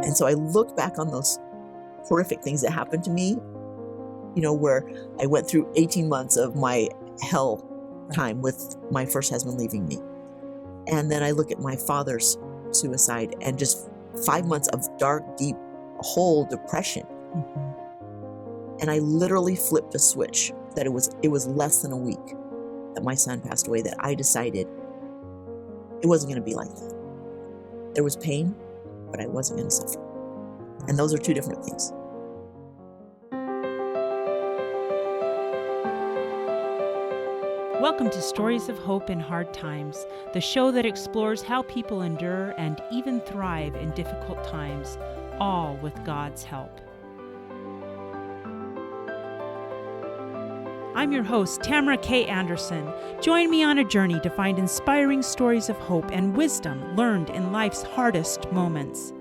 And so I look back on those horrific things that happened to me, where I went through 18 months of my hell time with my first husband leaving me. And then I look at my father's suicide and just 5 months of dark, deep whole depression. And I literally flipped a switch that it was less than a week that my son passed away, that I decided it wasn't going to be like that. There was pain, but I wasn't going to suffer. And those are two different things. Welcome to Stories of Hope in Hard Times, the show that explores how people endure and even thrive in difficult times, all with God's help. I'm your host, Tamara K. Anderson. Join me on a journey to find inspiring stories of hope and wisdom learned in life's hardest moments.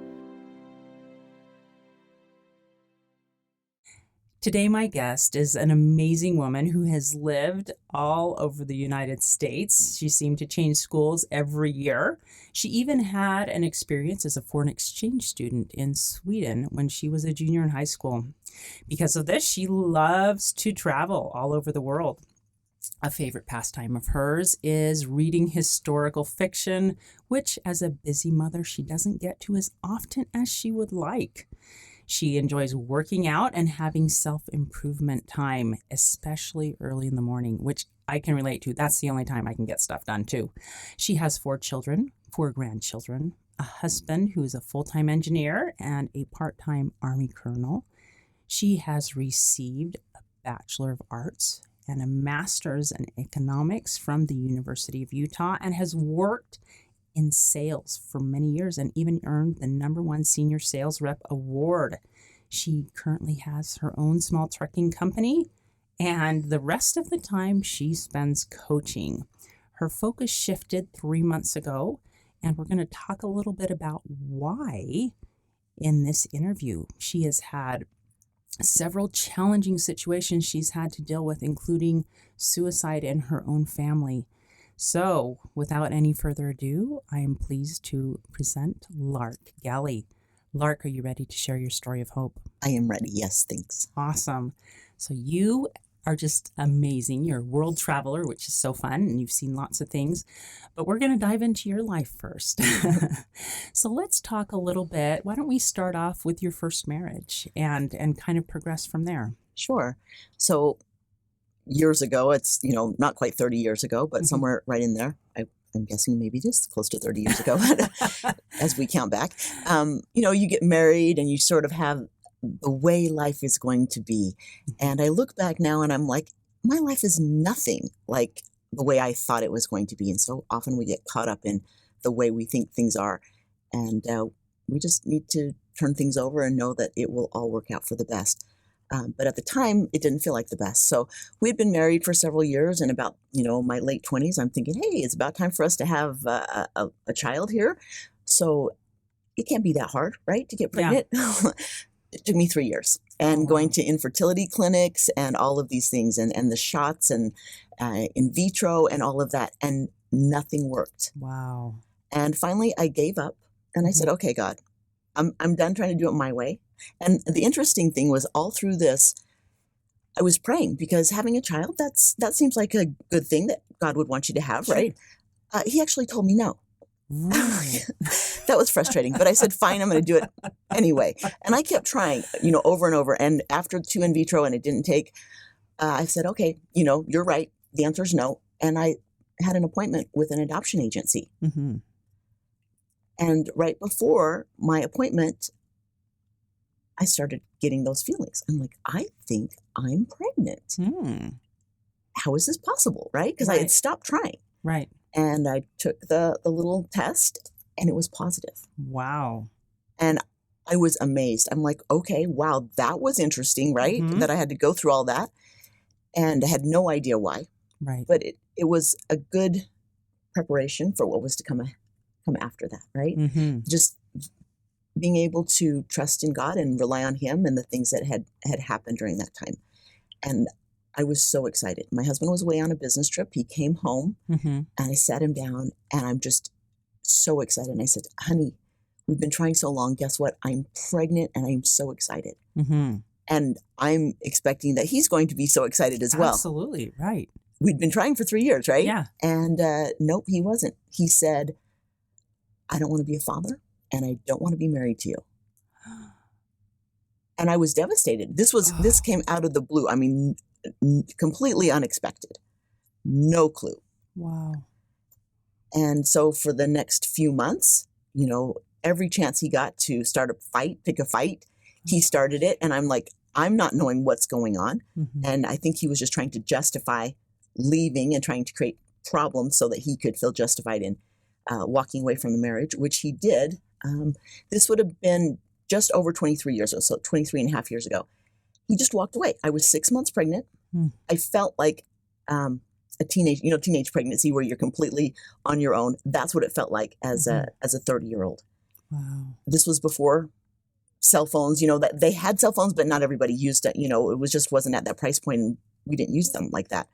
Today, my guest is an amazing woman who has lived all over the United States. She seemed to change schools every year. She even had an experience as a foreign exchange student in Sweden when she was a junior in high school. Because of this, she loves to travel all over the world. A favorite pastime of hers is reading historical fiction, which as a busy mother, she doesn't get to as often as she would like. She enjoys working out and having self-improvement time, especially early in the morning, which I can relate to. That's the only time I can get stuff done too. She has 4 children, 4 grandchildren, a husband who is a full-time engineer and a part-time Army Colonial. She has received a Bachelor of Arts and a Master's in Economics from the University of Utah and has worked in sales for many years and even earned the #1 Senior Sales Rep Award. She currently has her own small trucking company, and the rest of the time she spends coaching. Her focus shifted 3 months ago, and we're going to talk a little bit about why in this interview. She has had several challenging situations she's had to deal with, including suicide in her own family. So, without any further ado, I am pleased to present Lark Galley. Lark, are you ready to share your story of hope? I am ready. Yes, thanks. Awesome. So you are just amazing. You're a world traveler, which is so fun, and you've seen lots of things. But we're going to dive into your life first. So let's talk a little bit. Why don't we start off with your first marriage and kind of progress from there? Sure. So years ago, it's, not quite 30 years ago, but somewhere right in there. I'm guessing maybe just close to 30 years ago as we count back. You get married and you sort of have the way life is going to be. And I look back now and I'm like, my life is nothing like the way I thought it was going to be. And so often we get caught up in the way we think things are. And we just need to turn things over and know that it will all work out for the best. But at the time, it didn't feel like the best. So we had been married for several years, and about, my late 20s, I'm thinking, hey, it's about time for us to have a child here. So it can't be that hard, right, to get pregnant? Yeah. It took me 3 years, and going to infertility clinics and all of these things, and the shots and in vitro and all of that, and nothing worked. Wow. And finally, I gave up, and I said, okay, God, I'm done trying to do it my way. And the interesting thing was, all through this, I was praying, because having a child, that seems like a good thing that God would want you to have, right? He actually told me no. Really? That was frustrating, but I said, fine, I'm going to do it anyway. And I kept trying, over and over. And after 2 in vitro and it didn't take, I said, okay, you're right. The answer is no. And I had an appointment with an adoption agency. Mm-hmm. And right before my appointment, I started getting those feelings. I'm like, I think I'm pregnant. How is this possible, right? Because I had stopped trying. Right. And I took the little test, and it was positive. Wow. And I was amazed. I'm like, okay, wow, that was interesting, right? Mm-hmm. That I had to go through all that. And I had no idea why. Right. But it was a good preparation for what was to come after that, right? Mm-hmm. Just being able to trust in God and rely on Him and the things that had happened during that time. And I was so excited. My husband was away on a business trip. He came home, and I sat him down, and I'm just so excited. And I said, honey, we've been trying so long. Guess what? I'm pregnant and I'm so excited. Mm-hmm. And I'm expecting that he's going to be so excited as well. Absolutely. Right. We'd been trying for 3 years, right? Yeah. And nope, he wasn't. He said, I don't want to be a father and I don't want to be married to you. And I was devastated. This came out of the blue. I mean, completely unexpected. No clue. Wow. And so for the next few months, every chance he got to start a fight, pick a fight, he started it. And I'm like, I'm not knowing what's going on. Mm-hmm. And I think he was just trying to justify leaving and trying to create problems so that he could feel justified in walking away from the marriage, which he did. This would have been just over 23 years ago, so 23 and a half years ago. He just walked away. I was 6 months pregnant. I felt like a teenage pregnancy where you're completely on your own. That's what it felt like as a 30-year-old. Wow. This was before cell phones, that they had cell phones, but not everybody used it. It wasn't at that price point, and we didn't use them like that.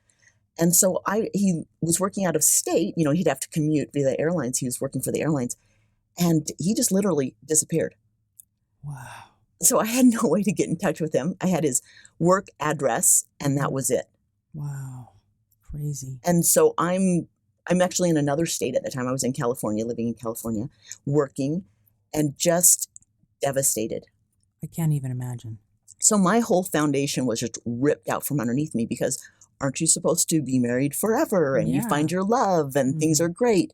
And so he was working out of state. He'd have to commute via the airlines. He was working for the airlines, and he just literally disappeared. Wow. So I had no way to get in touch with him. I had his work address, and that was it. Wow. Crazy. And so I'm actually in another state at the time. I was in California, living in California, working, and just devastated. I can't even imagine. So my whole foundation was just ripped out from underneath me because aren't you supposed to be married forever and you find your love and things are great?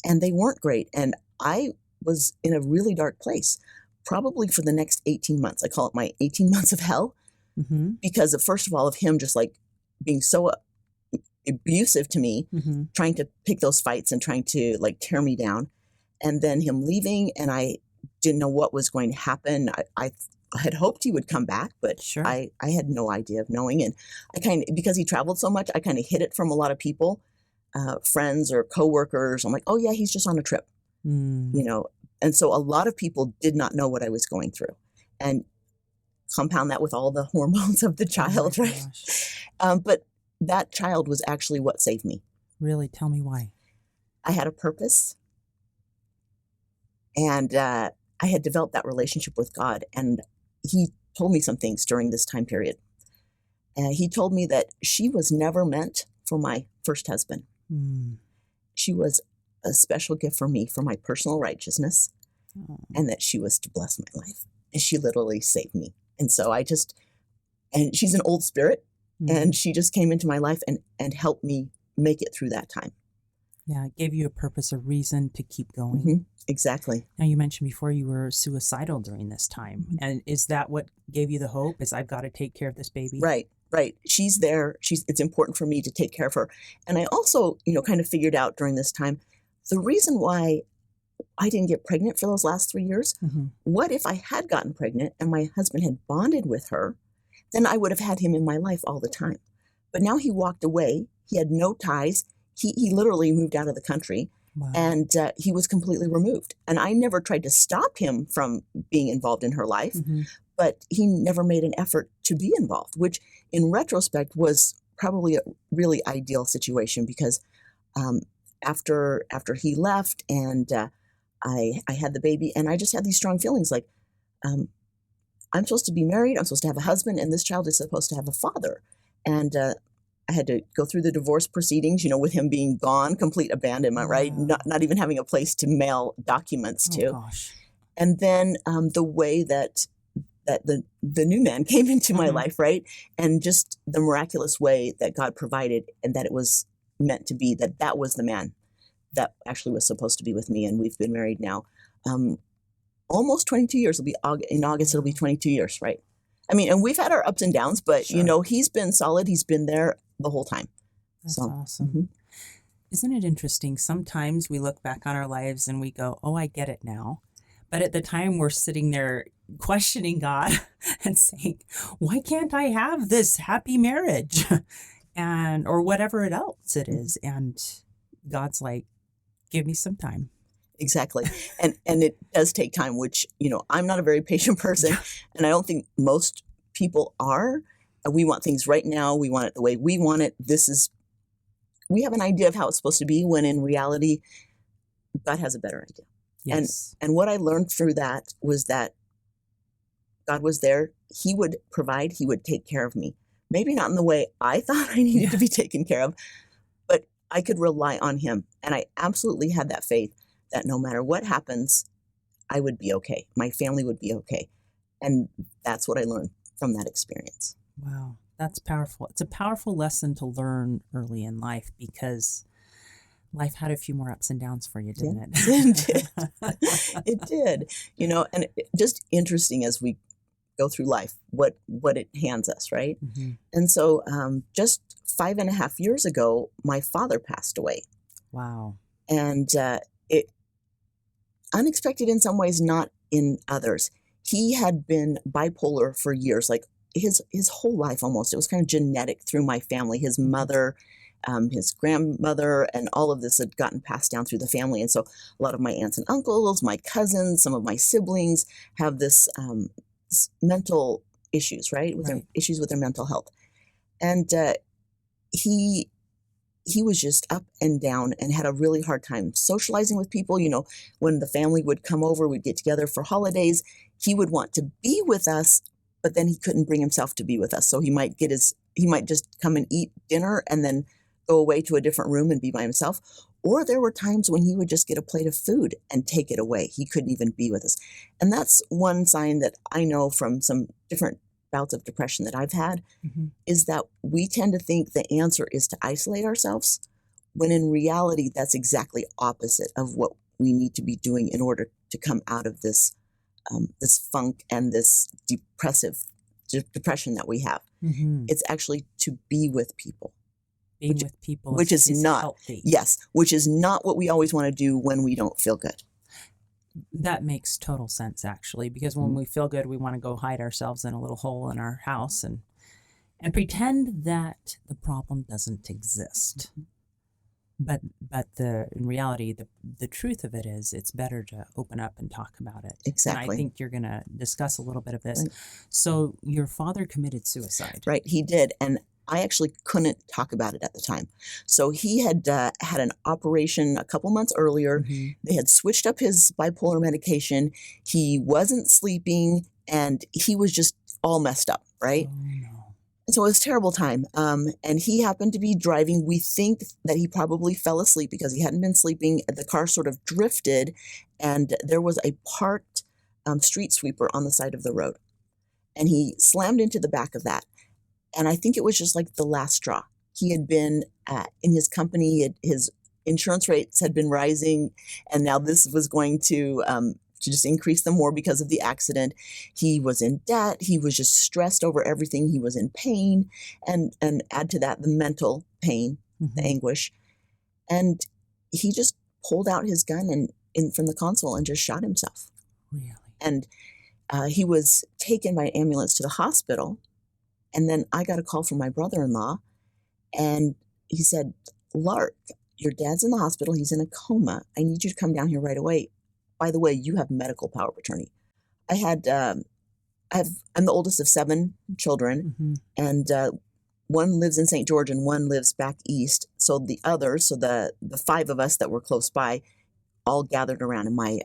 And they weren't great. And I was in a really dark place, probably for the next 18 months. I call it my 18 months of hell because first of all, of him just like being so abusive to me, trying to pick those fights and trying to like tear me down. And then him leaving, and I didn't know what was going to happen. I had hoped he would come back, but I had no idea of knowing. And because he traveled so much, I kind of hid it from a lot of people, friends or coworkers. I'm like, oh yeah, he's just on a trip, And so a lot of people did not know what I was going through, and compound that with all the hormones of the child, right? But that child was actually what saved me. Really? Tell me why. I had a purpose, and I had developed that relationship with God, and he told me some things during this time period. He told me that she was never meant for my first husband. She was a special gift for me for my personal righteousness, and that she was to bless my life. And she literally saved me. And so and she's an old spirit, and she just came into my life and helped me make it through that time. Yeah, it gave you a purpose, a reason to keep going. Exactly. Now, you mentioned before you were suicidal during this time. And is that what gave you the hope? Is I've got to take care of this baby? Right. She's there. It's important for me to take care of her. And I also, kind of figured out during this time, the reason why I didn't get pregnant for those last 3 years, what if I had gotten pregnant and my husband had bonded with her, then I would have had him in my life all the time. But now he walked away. He had no ties. He literally moved out of the country. Wow. And he was completely removed. And I never tried to stop him from being involved in her life, but he never made an effort to be involved, which in retrospect was probably a really ideal situation because after he left and I had the baby, and I just had these strong feelings like I'm supposed to be married, I'm supposed to have a husband, and this child is supposed to have a father. And I had to go through the divorce proceedings, with him being gone, complete abandonment, right? Not even having a place to mail documents to. Gosh. And then the way that the new man came into my life, right? And just the miraculous way that God provided, and that it was meant to be, that was the man that actually was supposed to be with me. And we've been married now almost 22 years. In August, it'll be 22 years, right? I mean, and we've had our ups and downs, but, he's been solid. He's been there the whole time. That's awesome. Isn't it interesting? Sometimes we look back on our lives and we go, oh, I get it now. But at the time we're sitting there questioning God and saying, why can't I have this happy marriage? Or whatever else it is. And God's like, give me some time. Exactly. And it does take time, which, I'm not a very patient person, and I don't think most people are. We want things right now. We want it the way we want it. We have an idea of how it's supposed to be, when in reality, God has a better idea. Yes. And what I learned through that was that God was there. He would provide. He would take care of me. Maybe not in the way I thought I needed to be taken care of, but I could rely on him. And I absolutely had that faith that no matter what happens, I would be okay. My family would be okay. And that's what I learned from that experience. Wow, that's powerful. It's a powerful lesson to learn early in life because life had a few more ups and downs for you, didn't it? It did. And just interesting as we go through life, what it hands us, right? Mm-hmm. And so just 5.5 years ago, my father passed away. Wow. And it unexpected in some ways, not in others. He had been bipolar for years, like his whole life almost. It was kind of genetic through my family. His mother, his grandmother, and all of this had gotten passed down through the family. And so a lot of my aunts and uncles, my cousins, some of my siblings have this mental issues, right? Their issues with their mental health. And he was just up and down and had a really hard time socializing with people. When the family would come over, we'd get together for holidays. He would want to be with us, but then he couldn't bring himself to be with us. So he might just come and eat dinner and then go away to a different room and be by himself. Or there were times when he would just get a plate of food and take it away. He couldn't even be with us. And that's one sign that I know from some different bouts of depression that I've had, is that we tend to think the answer is to isolate ourselves, when in reality, that's exactly opposite of what we need to be doing in order to come out of this funk and this depression that we have. It's actually to be with people. Being with people which is not healthy. Yes, which is not what we always want to do when we don't feel good. That makes total sense, actually, because when we feel good, we want to go hide ourselves in a little hole in our house and pretend that the problem doesn't exist. But in reality, the truth of it is, it's better to open up and talk about it. Exactly. And I think you're going to discuss a little bit of this. Right. So your father committed suicide. Right, he did, and I actually couldn't talk about it at the time. So he had had an operation a couple months earlier. They had switched up his bipolar medication. He wasn't sleeping, and he was just all messed up, right? Oh, no. And so it was a terrible time. And he happened to be driving. We think that he probably fell asleep because he hadn't been sleeping. The car sort of drifted, and there was a parked street sweeper on the side of the road. And he slammed into the back of that. And I think it was just like the last straw. He had been in his company, his insurance rates had been rising, and now this was going to just increase them more because of the accident. He was in debt. He was just stressed over everything. He was in pain, and add to that the mental pain, the anguish. And he just pulled out his gun from the console and just shot himself. Really? And he was taken by ambulance to the hospital. And then I got a call from my brother-in-law, and he said, "Lark, your dad's in the hospital. He's in a coma. I need you to come down here right away. By the way, you have medical power of attorney." I'm the oldest of 7 children, and one lives in St. George and one lives back east. So the others, the 5 of us that were close by, all gathered around in my,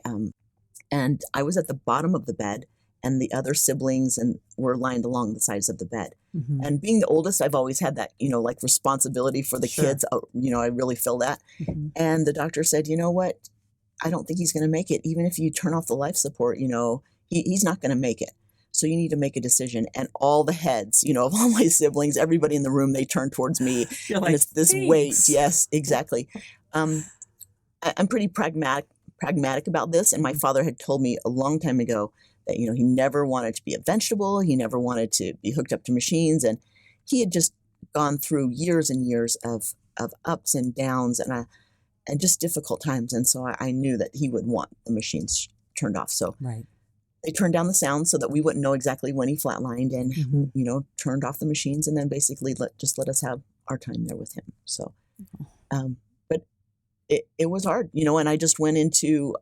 and I was at the bottom of the bed, and the other siblings were lined along the sides of the bed. And being the oldest, I've always had that, like responsibility for the kids. I really feel that. And the doctor said, "You know what? I don't think he's going to make it. Even if you turn off the life support, he's not going to make it. So you need to make a decision." And all the heads, of all my siblings, everybody in the room, they turned towards me. You're and like, it's this "Thanks." weight. Yes, exactly. I'm pretty pragmatic about this. And my father had told me a long time ago that, he never wanted to be a vegetable. He never wanted to be hooked up to machines. And he had just gone through years and years of ups and downs and just difficult times. And so I knew that he would want the machines turned off. So they turned down the sound so that we wouldn't know exactly when he flatlined, and, turned off the machines, and then basically let us have our time there with him. So, but it was hard, and I just went into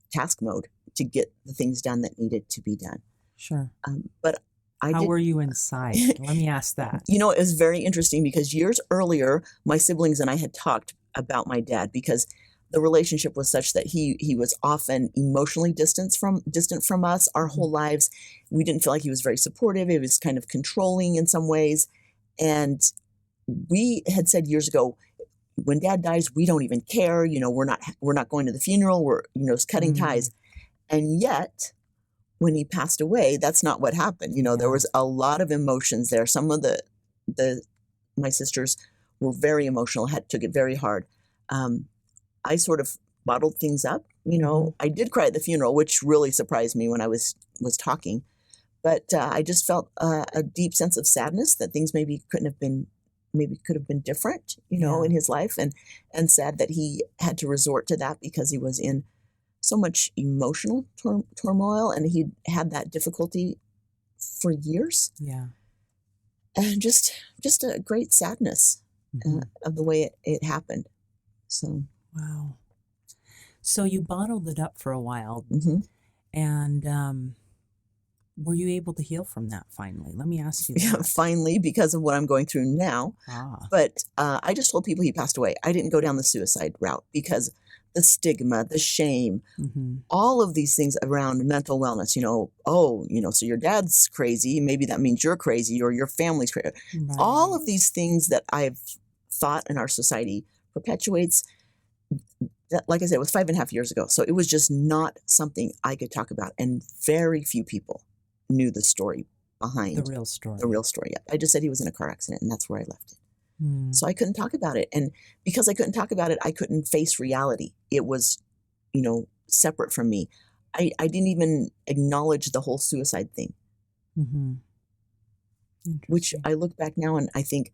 task mode to get the things done that needed to be done. Sure. But How were you inside? Let me ask that. It was very interesting because years earlier, my siblings and I had talked about my dad, because the relationship was such that he was often emotionally distant from us our whole lives. We didn't feel like he was very supportive. He was kind of controlling in some ways. And we had said years ago, when Dad dies, we don't even care. We're not going to the funeral. We're, cutting ties. And yet, when he passed away, that's not what happened. There was a lot of emotions there. Some of my sisters were very emotional, took it very hard. I sort of bottled things up. I did cry at the funeral, which really surprised me when I was talking. But I just felt a deep sense of sadness that things maybe could have been different, in his life, and sad that he had to resort to that because he was in so much emotional turmoil, and he'd had that difficulty for years. Yeah. And just a great sadness of the way it happened. So. Wow. So you bottled it up for a while, and were you able to heal from that finally? Let me ask you that. Yeah, finally, because of what I'm going through now. But I just told people he passed away. I didn't go down the suicide route because the stigma, the shame, all of these things around mental wellness, so your dad's crazy. Maybe that means you're crazy or your family's crazy. Right. All of these things that I've thought in our society perpetuates. That, like I said, it was 5.5 years ago. So it was just not something I could talk about. And very few people knew the story behind the real story. Yeah. I just said he was in a car accident, and that's where I left it. So I couldn't talk about it. And because I couldn't talk about it, I couldn't face reality. It was, separate from me. I didn't even acknowledge the whole suicide thing. Which I look back now and I think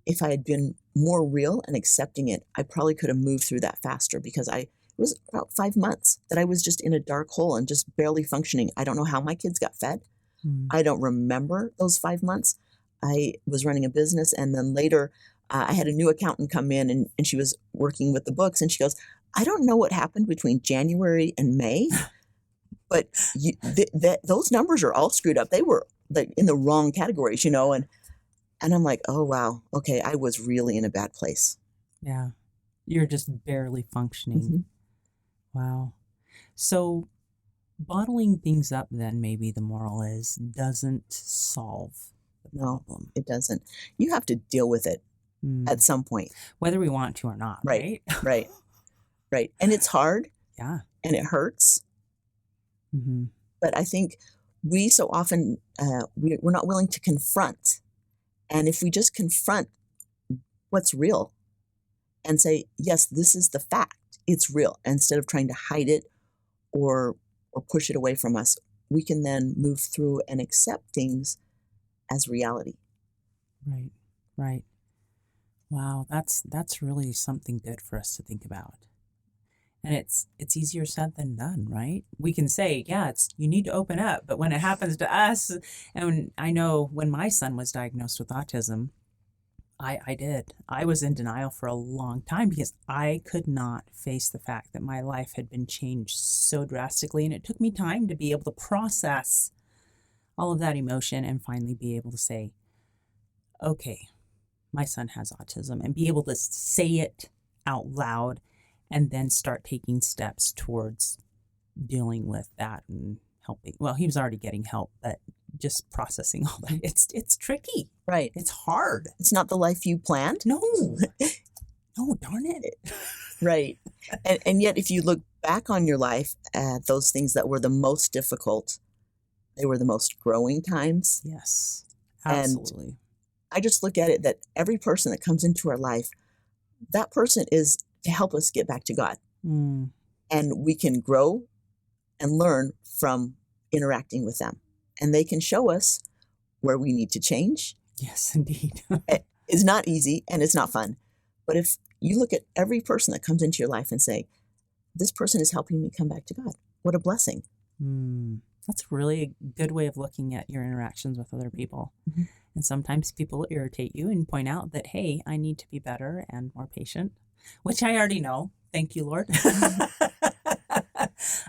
if I had been more real and accepting it, I probably could have moved through that faster because it was about 5 months that I was just in a dark hole and just barely functioning. I don't know how my kids got fed. I don't remember those 5 months. I was running a business, and then later I had a new accountant come in, and she was working with the books, and she goes, I don't know what happened between January and May, but those numbers are all screwed up. They were like in the wrong categories, and I'm like, oh, wow, okay, I was really in a bad place. Yeah, you're just barely functioning. Wow. So bottling things up, then, maybe the moral is, doesn't solve the problem. No, it doesn't. You have to deal with it at some point. Whether we want to or not, right? Right. And it's hard. Yeah. And it hurts. But I think we so often, we're not willing to confront. And if we just confront what's real and say, yes, this is the fact, it's real, instead of trying to hide it or push it away from us, we can then move through and accept things as reality. Right. Wow, that's really something good for us to think about. And it's easier said than done, right? We can say, yeah, you need to open up, but when it happens to us, and I know when my son was diagnosed with autism, I did. I was in denial for a long time because I could not face the fact that my life had been changed so drastically, and it took me time to be able to process all of that emotion and finally be able to say, okay, my son has autism, and be able to say it out loud and then start taking steps towards dealing with that and helping. Well, he was already getting help, but just processing all that. It's tricky. Right. It's hard. It's not the life you planned. No, darn it. Right. And yet, if you look back on your life at those things that were the most difficult, they were the most growing times. Yes, absolutely. And I just look at it that every person that comes into our life, that person is to help us get back to God. And we can grow and learn from interacting with them. And they can show us where we need to change. Yes, indeed. It's not easy and it's not fun. But if you look at every person that comes into your life and say, this person is helping me come back to God, what a blessing. That's really a good way of looking at your interactions with other people. And sometimes people irritate you and point out that, hey, I need to be better and more patient, which I already know. Thank you, Lord.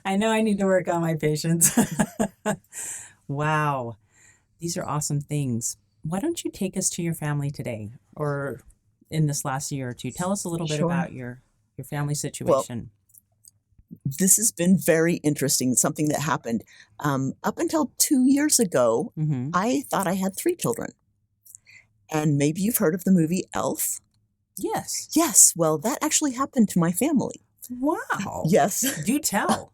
I know I need to work on my patience. Wow. These are awesome things. Why don't you take us to your family today or in this last year or two? Tell us a little bit about your your family situation. This has been very interesting, something that happened. Up until 2 years ago, Mm-hmm. I thought I had 3 children. And maybe you've heard of the movie Elf. Yes. Yes, well, that actually happened to my family. Wow. Yes. Do tell.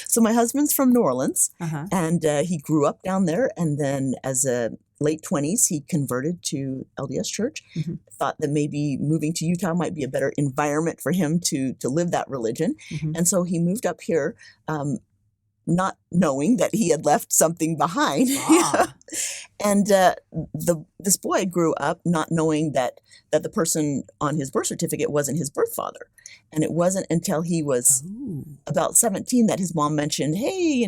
So my husband's from New Orleans, Uh-huh. and he grew up down there. And then as a late 20s, he converted to LDS Church, Mm-hmm. thought that maybe moving to Utah might be a better environment for him to live that religion. Mm-hmm. And so he moved up here, not knowing that he had left something behind. Ah. And this boy grew up not knowing that the person on his birth certificate wasn't his birth father. And it wasn't until he was Ooh. about 17 that his mom mentioned, hey,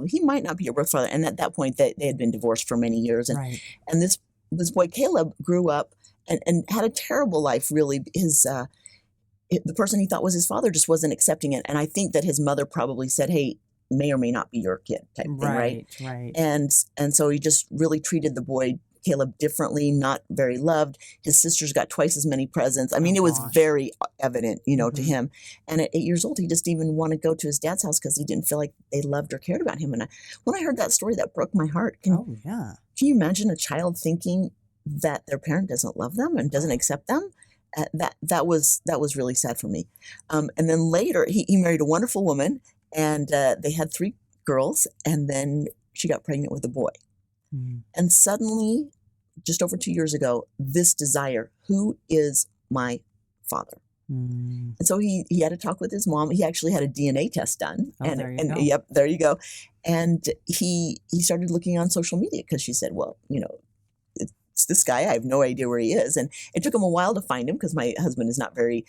he might not be your birth father. And at that point, they had been divorced for many years. And, Right. and this boy, Caleb, grew up and had a terrible life, really. The person he thought was his father just wasn't accepting it. And I think that his mother probably said, hey, may or may not be your kid type thing, right? Right. And so he just really treated the boy, Caleb, differently, not very loved. His sisters got twice as many presents. I mean, Oh, it was gosh. very evident, to Mhm. him. And at 8 years old, he just even wanted to go to his dad's house because he didn't feel like they loved or cared about him. And when I heard that story, that broke my heart. Oh, yeah. Can you imagine a child thinking that their parent doesn't love them and doesn't accept them? That was really sad for me. And then later, he married a wonderful woman, and they had 3 girls, and then she got pregnant with a boy. Mm. And suddenly, just over 2 years ago, this desire, who is my father? Mm. And so he had a talk with his mom. He actually had a DNA test done. Oh, there you and go. Yep, there you go. And he started looking on social media because she said, well, it's this guy. I have no idea where he is. And it took him a while to find him because my husband is not very,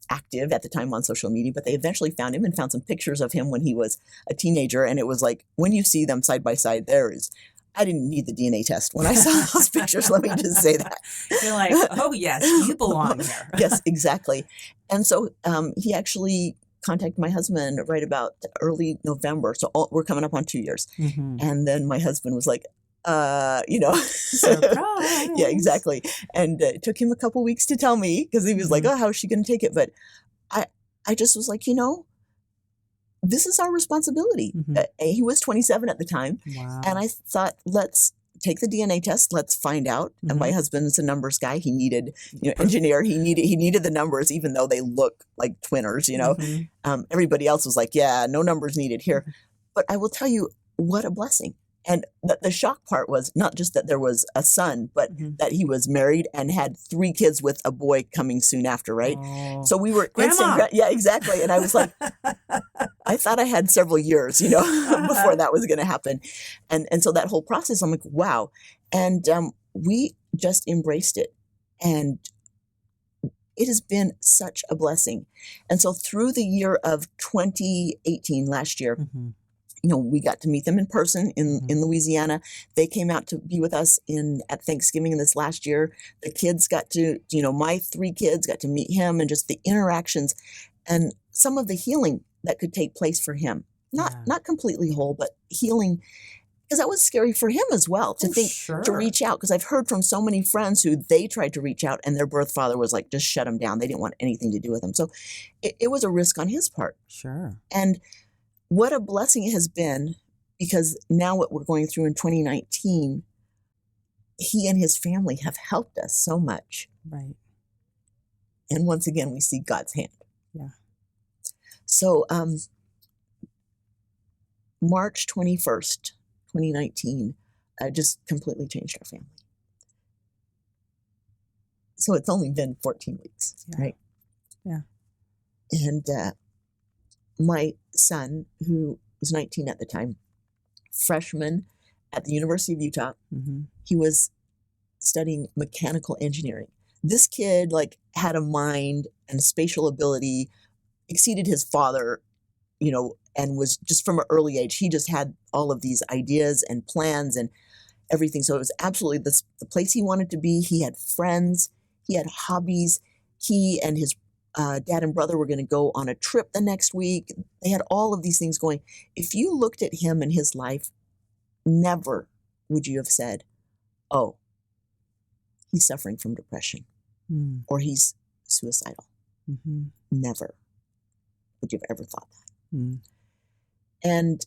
active at the time on social media, but they eventually found him and found some pictures of him when he was a teenager. And it was like, when you see them side by side, I didn't need the DNA test when I saw those pictures. Let me just say that. You're like, oh, yes, you belong here. Yes, exactly. And so he actually contacted my husband right about early November. So we're coming up on 2 years. Mhm. And then my husband was like, Surprise. Yeah, exactly. And it took him a couple weeks to tell me because he was like, Mhm. oh, how is she going to take it? But I just was like, this is our responsibility. Mhm. He was 27 at the time. Wow. And I thought, let's take the DNA test. Let's find out. And my Mhm. husband's a numbers guy. He needed, engineer. He needed the numbers, even though they look like twinners, Mhm. Everybody else was like, yeah, no numbers needed here. But I will tell you, what a blessing. And the shock part was not just that there was a son, but Mhm. that he was married and had 3 kids with a boy coming soon after, right? Oh. So we were Grandma! yeah, exactly. And I was like, I thought I had several years, before that was going to happen. And so that whole process, I'm like, wow. And we just embraced it. And it has been such a blessing. And so through the year of 2018, last year, Mhm. We got to meet them in person in Louisiana. They came out to be with us at Thanksgiving this last year. The kids got to, my 3 kids got to meet him, and just the interactions and some of the healing that could take place for him. Yeah. Not completely whole, but healing, because that was scary for him as well to Oh, think, sure. to reach out. Because I've heard from so many friends who they tried to reach out and their birth father was like, just shut them down. They didn't want anything to do with them. So it was a risk on his part. Sure. And what a blessing it has been, because now what we're going through in 2019, he and his family have helped us so much. Right. And once again, we see God's hand. Yeah. So March 21st, 2019, just completely changed our family. So it's only been 14 weeks, Yeah. right? Yeah. And my son, who was 19 at the time, freshman at the University of Utah, Mm-hmm. he was studying mechanical engineering. This kid had a mind and spatial ability, exceeded his father, and was just from an early age. He just had all of these ideas and plans and everything. So it was absolutely the place he wanted to be. He had friends, he had hobbies. He and his dad and brother were going to go on a trip the next week. They had all of these things going. If you looked at him and his life, never would you have said, oh, he's suffering from depression Mm. or he's suicidal. Mm-hmm. Never would you have ever thought that. Mm. And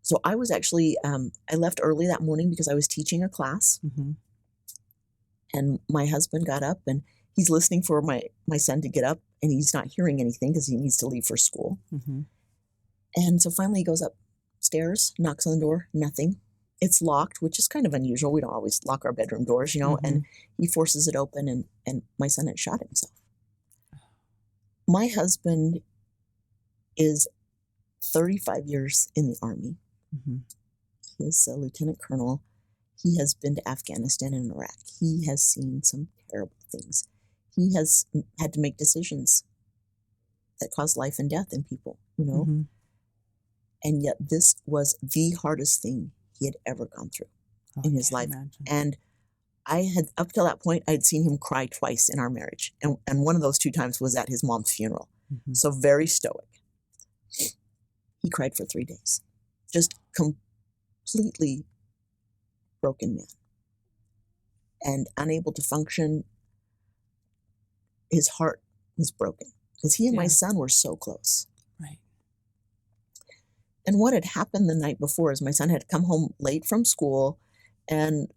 so I was actually, I left early that morning because I was teaching a class. Mm-hmm. And my husband got up and he's listening for my son to get up, and he's not hearing anything because he needs to leave for school. Mm-hmm. And so finally he goes upstairs, knocks on the door, nothing. It's locked, which is kind of unusual. We don't always lock our bedroom doors, Mm-hmm. and he forces it open, and my son had shot himself. My husband is 35 years in the Army. Mm-hmm. He is a lieutenant colonel. He has been to Afghanistan and Iraq. He has seen some terrible things. He has had to make decisions that cause life and death in people, Mm-hmm. And yet this was the hardest thing he had ever gone through in his life. Imagine. And I had, up till that point, I had seen him cry twice in our marriage. And one of those 2 times was at his mom's funeral. Mm-hmm. So very stoic. He cried for 3 days. Just completely broken man. And unable to function. His heart was broken. Because he and my son were so close. Right. And what had happened the night before is my son had come home late from school, and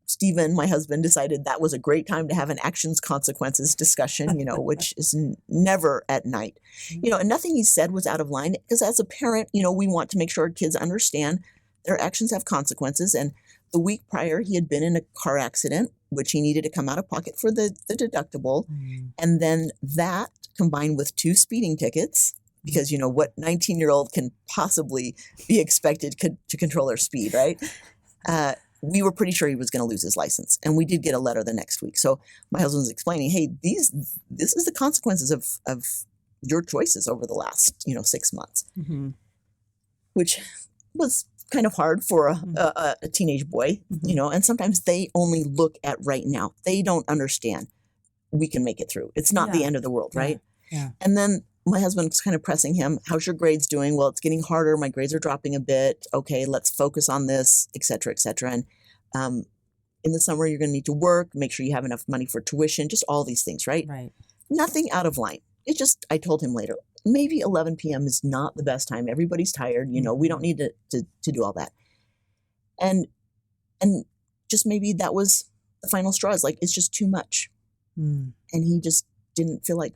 Stephen, my husband, decided that was a great time to have an actions consequences discussion, which is never at night. And nothing he said was out of line, because as a parent, we want to make sure our kids understand their actions have consequences. And the week prior, he had been in a car accident, which he needed to come out of pocket for the deductible. Mm-hmm. And then that combined with 2 speeding tickets, because what 19-year-old can possibly be expected to control their speed, right? We were pretty sure he was going to lose his license, and we did get a letter the next week. So my husband was explaining, hey, this is the consequences of your choices over the last 6 months, Mm-hmm. which was kind of hard for a teenage boy, Mm-hmm. and sometimes they only look at right now. They don't understand we can make it through. It's not the end of the world, right? Yeah. And then my husband was kind of pressing him, how's your grades doing? Well, it's getting harder. My grades are dropping a bit. Okay, let's focus on this, et cetera, et cetera. And in the summer, you're going to need to work, make sure you have enough money for tuition, just all these things, right? Right. Nothing out of line. It just, I told him later, maybe 11 p.m. is not the best time. Everybody's tired. We don't need to do all that. And just maybe that was the final straw. It's like, it's just too much. Mm. And he just didn't feel like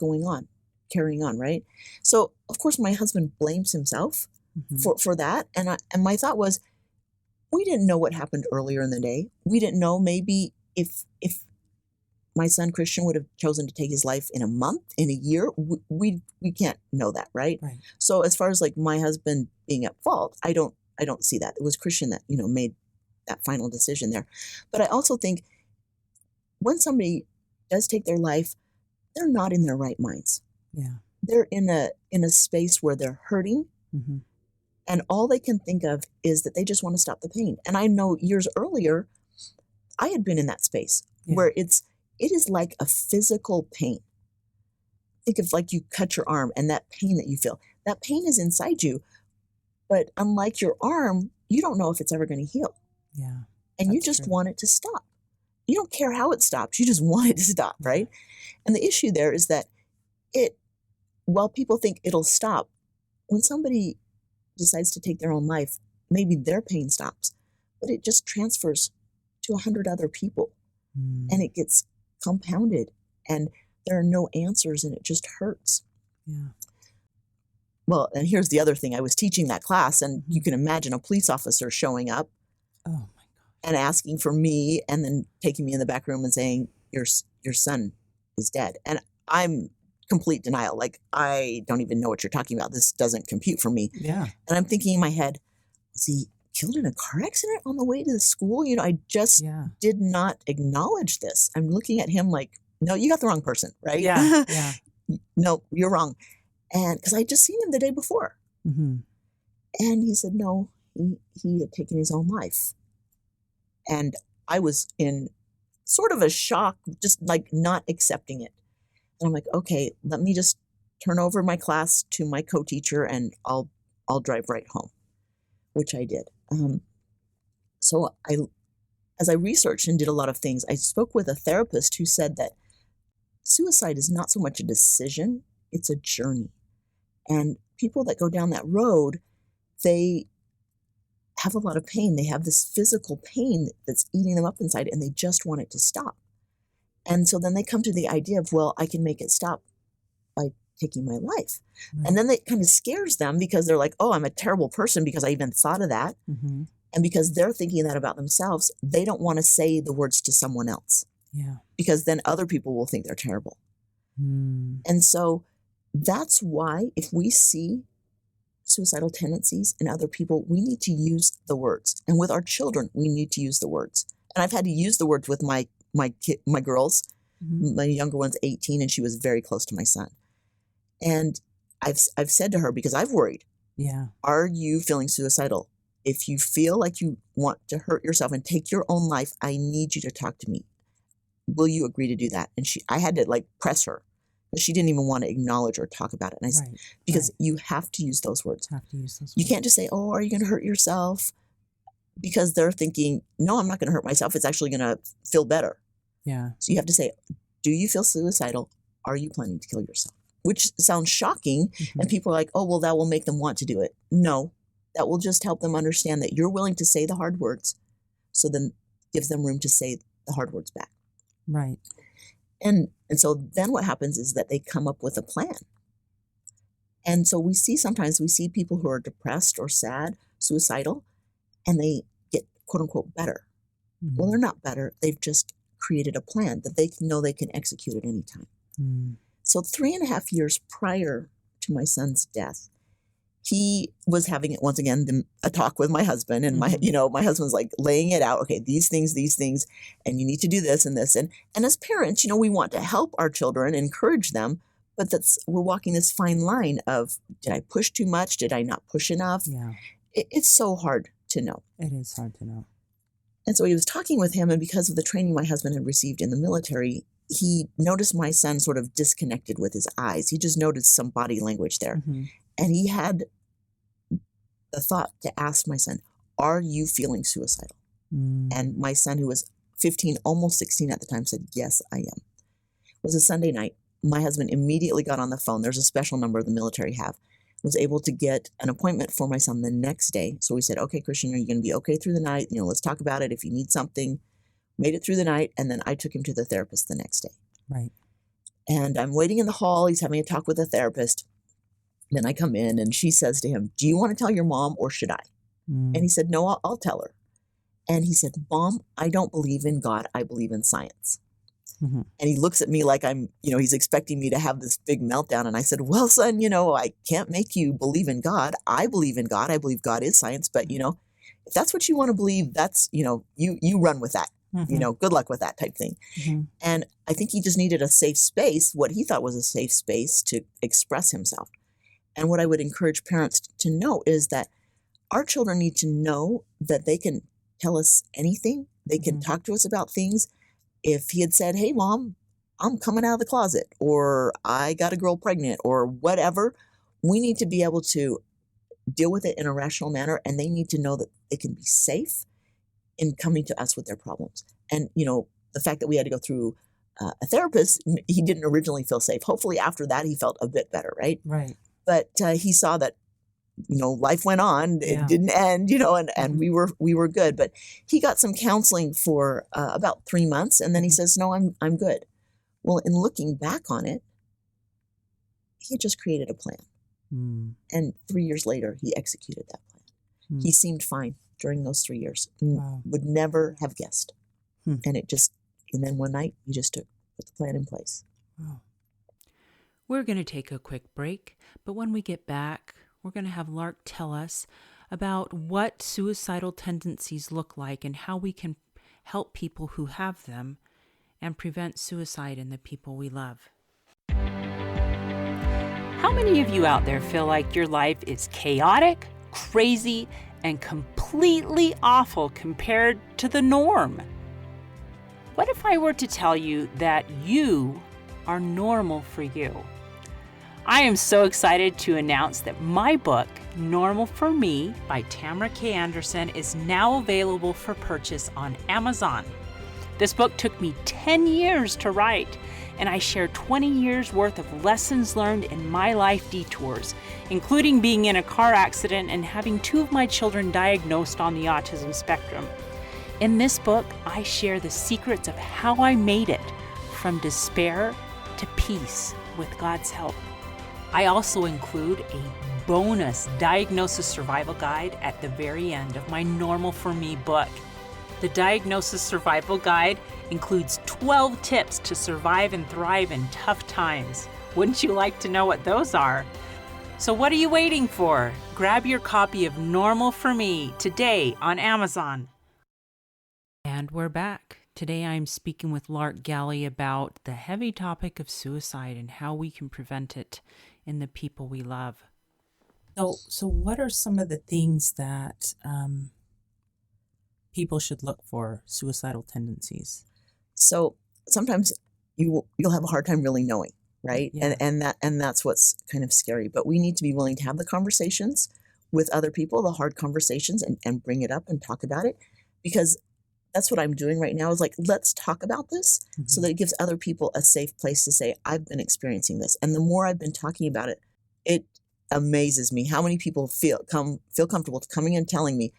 carrying on, right? So, of course, my husband blames himself Mm-hmm. for that. And my thought was, we didn't know what happened earlier in the day. We didn't know maybe if my son Christian would have chosen to take his life in a month, in a year. We can't know that, right? Right. So as far as like my husband being at fault, I don't see that. It was Christian that made that final decision there. But I also think when somebody does take their life, they're not in their right minds. Yeah. They're in a space where they're hurting. Mm-hmm. And all they can think of is that they just want to stop the pain. And I know years earlier, I had been in that space where it is like a physical pain. Think of like you cut your arm and that pain that you feel. That pain is inside you. But unlike your arm, you don't know if it's ever going to heal. Yeah. And you just want it to stop. You don't care how it stops. You just want it to stop, right? And the issue there is that while people think it'll stop, when somebody decides to take their own life, maybe their pain stops, but it just transfers to 100 other people. Mm. And it gets compounded, and there are no answers, and it just hurts. Yeah. Well, and here's the other thing. I was teaching that class, and you can imagine a police officer showing up and asking for me, and then taking me in the back room and saying, your son is dead. And I'm complete denial. Like, I don't even know what you're talking about. This doesn't compute for me. Yeah. And I'm thinking in my head, was he killed in a car accident on the way to the school? I just did not acknowledge this. I'm looking at him like, no, you got the wrong person, right? Yeah. Yeah. No, you're wrong. And because I'd just seen him the day before. Mm-hmm. And he said, no, he had taken his own life. And I was in sort of a shock, just like not accepting it. And I'm like, okay, let me just turn over my class to my co-teacher and I'll drive right home, which I did. So as I researched and did a lot of things, I spoke with a therapist who said that suicide is not so much a decision, it's a journey. And people that go down that road, they have a lot of pain. They have this physical pain that's eating them up inside, and they just want it to stop. And so then they come to the idea of, well, I can make it stop by taking my life. Right. And then it kind of scares them because they're like, oh, I'm a terrible person because I even thought of that. Mm-hmm. And because they're thinking that about themselves, they don't want to say the words to someone else. Yeah. Because then other people will think they're terrible. Mm. And so that's why if we see suicidal tendencies in other people, we need to use the words. And with our children, we need to use the words. And I've had to use the words with my girls. Mm-hmm. My younger one's 18, and she was very close to my son. And I've said to her, because I've worried, Yeah. are you feeling suicidal? If you feel like you want to hurt yourself and take your own life, I need you to talk to me. Will you agree to do that? And I had to press her, but she didn't even want to acknowledge or talk about it. And Right. because you have to use those words. Have to use those. You words. can't just say, oh, are you going to hurt yourself? Because they're thinking, no, I'm not going to hurt myself. It's actually going to feel better. Yeah. So you have to say, do you feel suicidal? Are you planning to kill yourself? Which sounds shocking. Mm-hmm. And people are like, oh, well, that will make them want to do it. No, that will just help them understand that you're willing to say the hard words. So then gives them room to say the hard words back. Right. And so then what happens is that they come up with a plan. And so sometimes we see people who are depressed or sad, suicidal, and they get quote unquote better. Mm-hmm. Well, they're not better. They've just created a plan that they know they can execute at any time. Mm. So 3.5 years prior to my son's death, he was having, once again, a talk with my husband, and my husband's like laying it out. Okay, these things, and you need to do this and this. And as parents, we want to help our children, encourage them, but we're walking this fine line of, did I push too much? Did I not push enough? Yeah. It's so hard to know. It is hard to know. And so he was talking with him, and because of the training my husband had received in the military, he noticed my son sort of disconnected with his eyes. He just noticed some body language there. Mm-hmm. And he had the thought to ask my son, are you feeling suicidal? Mm. And my son, who was 15, almost 16 at the time, said, yes, I am. It was a Sunday night. My husband immediately got on the phone. There's a special number the military have. Was able to get an appointment for my son the next day. So we said, okay, Christian, are you going to be okay through the night? Let's talk about it. If you need something, made it through the night. And then I took him to the therapist the next day. Right. And I'm waiting in the hall. He's having a talk with the therapist. Then I come in and she says to him, do you want to tell your mom or should I? Mm. And he said, no, I'll tell her. And he said, Mom, I don't believe in God. I believe in science. Mm-hmm. And he looks at me like I'm, he's expecting me to have this big meltdown. And I said, well, son, I can't make you believe in God. I believe in God. I believe God is science. But, if that's what you want to believe, that's, you run with that. Mm-hmm. Good luck with that type thing. Mm-hmm. And I think he just needed a safe space, what he thought was a safe space to express himself. And what I would encourage parents to know is that our children need to know that they can tell us anything. They can talk to us about things. If he had said, hey, Mom, I'm coming out of the closet, or I got a girl pregnant, or whatever, we need to be able to deal with it in a rational manner. And they need to know that they can be safe in coming to us with their problems. And, the fact that we had to go through a therapist, he didn't originally feel safe. Hopefully after that, he felt a bit better, right? Right. But he saw that, life went on. Yeah. It didn't end, and we were good. But he got some counseling for about 3 months, and then he says, "No, I'm good." Well, in looking back on it, he had just created a plan, and 3 years later, he executed that plan. He seemed fine during those 3 years. Wow. Would never have guessed, Hmm. and then one night he just put the plan in place. Wow. We're going to take a quick break, but when we get back, we're going to have Lark tell us about what suicidal tendencies look like and how we can help people who have them and prevent suicide in the people we love. How many of you out there feel like your life is chaotic, crazy, and completely awful compared to the norm? What if I were to tell you that you are normal for you? I am so excited to announce that my book, Normal for Me by Tamara K. Anderson, is now available for purchase on Amazon. This book took me 10 years to write, and I share 20 years worth of lessons learned in my life detours, including being in a car accident and having 2 of my children diagnosed on the autism spectrum. In this book, I share the secrets of how I made it from despair to peace with God's help. I also include a bonus diagnosis survival guide at the very end of my Normal for Me book. The Diagnosis Survival Guide includes 12 tips to survive and thrive in tough times. Wouldn't you like to know what those are? So what are you waiting for? Grab your copy of Normal for Me today on Amazon. And we're back. Today I'm speaking with Lark Galley about the heavy topic of suicide and how we can prevent it in the people we love. So what are some of the things that people should look for suicidal tendencies? So sometimes you'll have a hard time really knowing, right? Yeah. And that's what's kind of scary. But we need to be willing to have the conversations with other people, the hard conversations, and bring it up and talk about it, because that's what I'm doing right now is like, let's talk about this so that it gives other people a safe place to say, I've been experiencing this. And the more I've been talking about it, it amazes me how many people feel comfortable coming and telling me,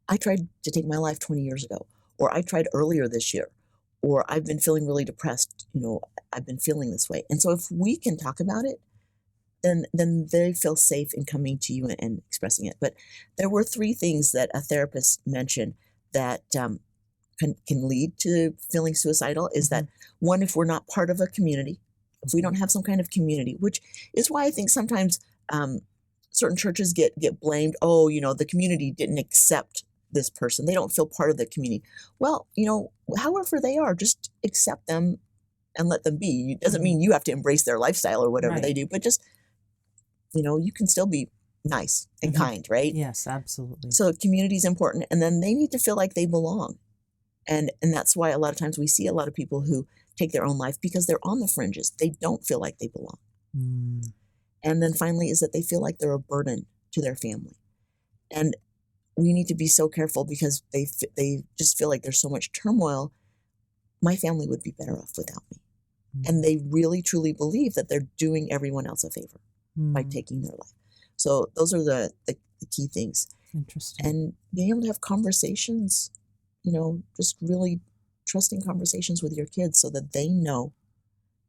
I tried to take my life 20 years ago, or I tried earlier this year, or I've been feeling really depressed. I've been feeling this way. And so if we can talk about it, then they feel safe in coming to you and expressing it. But there were 3 things that a therapist mentioned that can lead to feeling suicidal is that, one, if we're not part of a community, if we don't have some kind of community, which is why I think sometimes certain churches get blamed. Oh, the community didn't accept this person. They don't feel part of the community. Well, however they are, just accept them and let them be. It doesn't mean you have to embrace their lifestyle or whatever they do, but just, you can still be nice and kind, right? Yes, absolutely. So community is important. And then they need to feel like they belong. And that's why a lot of times we see a lot of people who take their own life because they're on the fringes. They don't feel like they belong. And then finally is that they feel like they're a burden to their family. And we need to be so careful because they just feel like there's so much turmoil. My family would be better off without me. And they really, truly believe that they're doing everyone else a favor by taking their life. So those are the key things. Interesting. And being able to have conversations, just really trusting conversations with your kids so that they know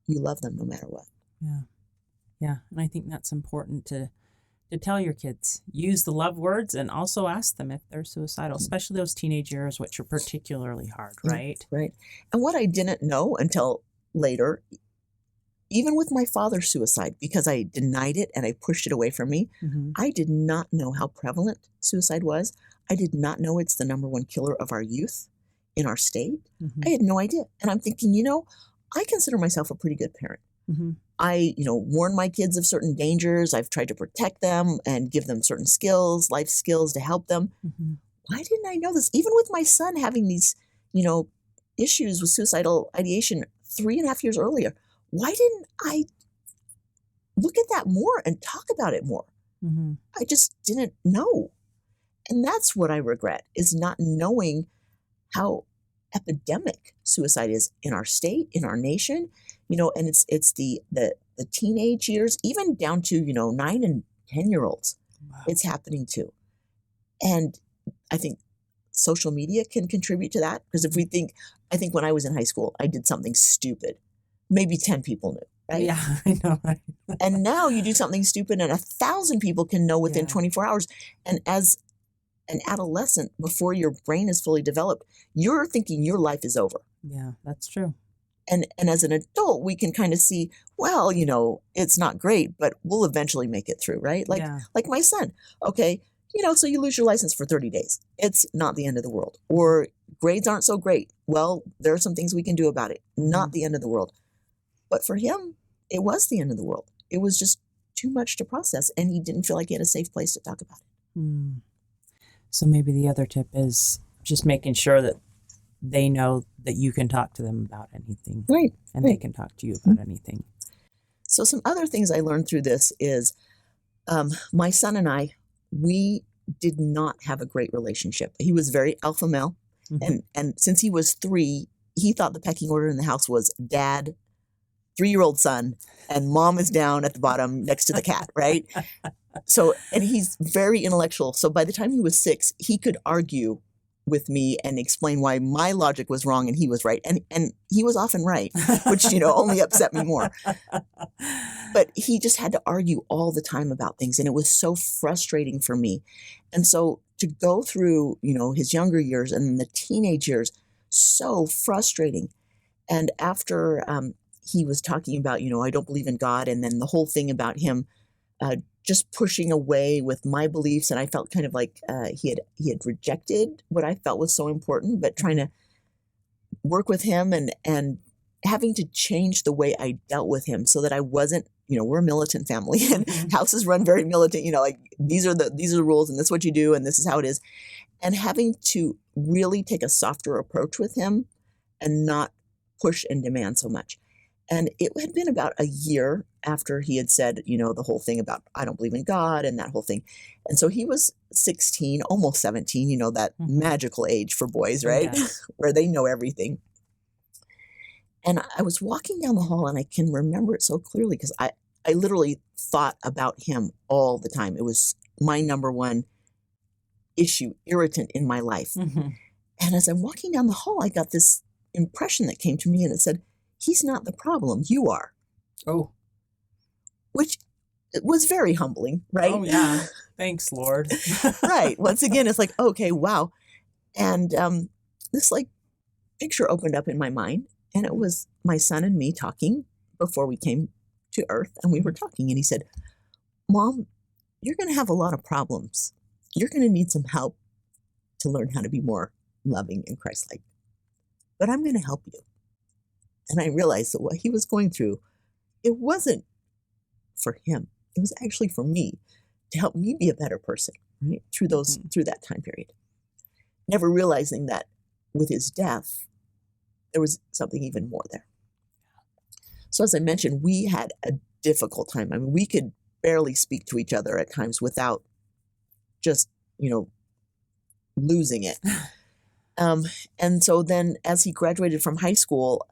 you love them no matter what. Yeah. Yeah. And I think that's important to tell your kids. Use the love words and also ask them if they're suicidal, especially those teenage years, which are particularly hard, right? Right. And what I didn't know until later, even with my father's suicide, because I denied it and I pushed it away from me, I did not know how prevalent suicide was. I did not know it's the #1 killer of our youth in our state. I had no idea. And I'm thinking, I consider myself a pretty good parent. I, warn my kids of certain dangers. I've tried to protect them and give them certain skills, life skills to help them. Why didn't I know this? Even with my son having these, issues with suicidal ideation 3.5 years earlier, why didn't I look at that more and talk about it more? I just didn't know. And that's what I regret, is not knowing how epidemic suicide is in our state, in our nation, and it's the teenage years, even down to, 9 and 10-year-olds. Wow. It's happening too. And I think social media can contribute to that, because I think when I was in high school, I did something stupid. Maybe 10 people knew, right? Yeah, I know, right? And now you do something stupid and 1,000 people can know within 24 hours. And as an adolescent, before your brain is fully developed, you're thinking your life is over. Yeah, that's true. And as an adult, we can kind of see, well, it's not great, but we'll eventually make it through, right? Like my son. Okay, so you lose your license for 30 days. It's not the end of the world. Or grades aren't so great. Well, there are some things we can do about it. Not the end of the world. But for him, it was the end of the world. It was just too much to process, and he didn't feel like he had a safe place to talk about it. So maybe the other tip is just making sure that they know that you can talk to them about anything. Right. And they can talk to you about anything. So some other things I learned through this is my son and I, we did not have a great relationship. He was very alpha male. And since he was 3, he thought the pecking order in the house was dad, 3-year-old son, and mom is down at the bottom next to the cat, right? So, and he's very intellectual. So by the time he was 6, he could argue with me and explain why my logic was wrong and he was right. And he was often right, which, only upset me more. But he just had to argue all the time about things. And it was so frustrating for me. And so to go through, his younger years and then the teenage years, so frustrating. And after he was talking about, I don't believe in God. And then the whole thing about him just pushing away with my beliefs. And I felt kind of like he had rejected what I felt was so important, but trying to work with him and having to change the way I dealt with him so that I wasn't, we're a militant family and houses run very militant, like these are the rules and this is what you do and this is how it is. And having to really take a softer approach with him and not push and demand so much. And it had been about a year after he had said, the whole thing about, I don't believe in God and that whole thing. And so he was 16, almost 17, that magical age for boys, right? Yes. Where they know everything. And I was walking down the hall and I can remember it so clearly because I literally thought about him all the time. It was my number one issue, irritant in my life. Mm-hmm. And as I'm walking down the hall, I got this impression that came to me and it said, he's not the problem, you are. Oh. Which was very humbling, right? Oh, yeah. Thanks, Lord. Right. Once again, it's like, okay, wow. And this picture opened up in my mind and it was my son and me talking before we came to Earth. And we were talking and he said, Mom, you're going to have a lot of problems. You're going to need some help to learn how to be more loving and Christ-like. But I'm going to help you. And I realized that what he was going through, it wasn't for him. It was actually for me to help me be a better person, right? Through that time period. Never realizing that with his death, there was something even more there. So as I mentioned, we had a difficult time. I mean, we could barely speak to each other at times without just, losing it. And so then as he graduated from high school,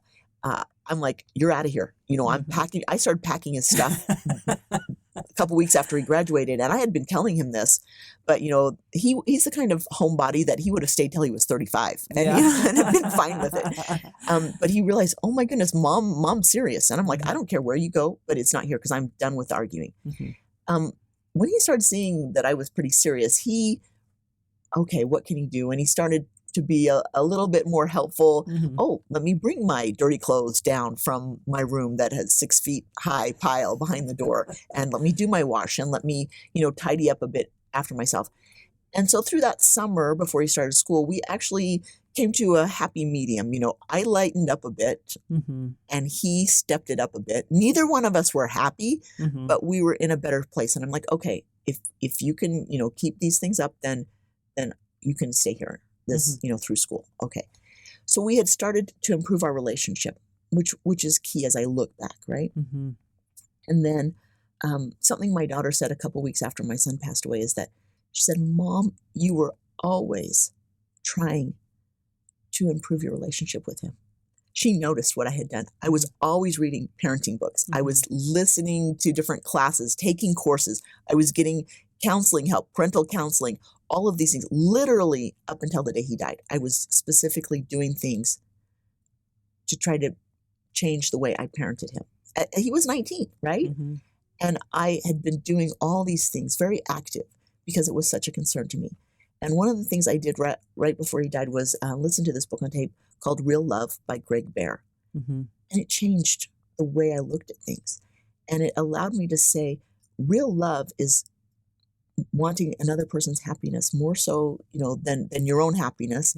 I'm like, you're out of here. I'm packing. I started packing his stuff a couple weeks after he graduated. And I had been telling him this, but, he's the kind of homebody that he would have stayed till he was 35 and, and have been fine with it. But he realized, oh my goodness, mom's serious. And I'm like, I don't care where you go, but it's not here because I'm done with arguing. Mm-hmm. When he started seeing that I was pretty serious, okay, what can he do? And he started to be a little bit more helpful. Mm-hmm. Oh, let me bring my dirty clothes down from my room that has 6 feet high pile behind the door and let me do my wash and let me, tidy up a bit after myself. And so through that summer before he started school, we actually came to a happy medium. I lightened up a bit and he stepped it up a bit. Neither one of us were happy, but we were in a better place. And I'm like, okay, if you can, keep these things up, then you can stay here. Through school. Okay. So we had started to improve our relationship, which is key as I look back, right? Mm-hmm. And then something my daughter said a couple weeks after my son passed away is that she said, Mom, you were always trying to improve your relationship with him. She noticed what I had done. I was always reading parenting books. Mm-hmm. I was listening to different classes, taking courses. I was getting counseling help, parental counseling, all of these things, literally up until the day he died. I was specifically doing things to try to change the way I parented him. He was 19, right? Mm-hmm. And I had been doing all these things, very active, because it was such a concern to me. And one of the things I did right before he died was listen to this book on tape called Real Love by Greg Bear. Mm-hmm. And it changed the way I looked at things. And it allowed me to say, real love is wanting another person's happiness more so, than your own happiness,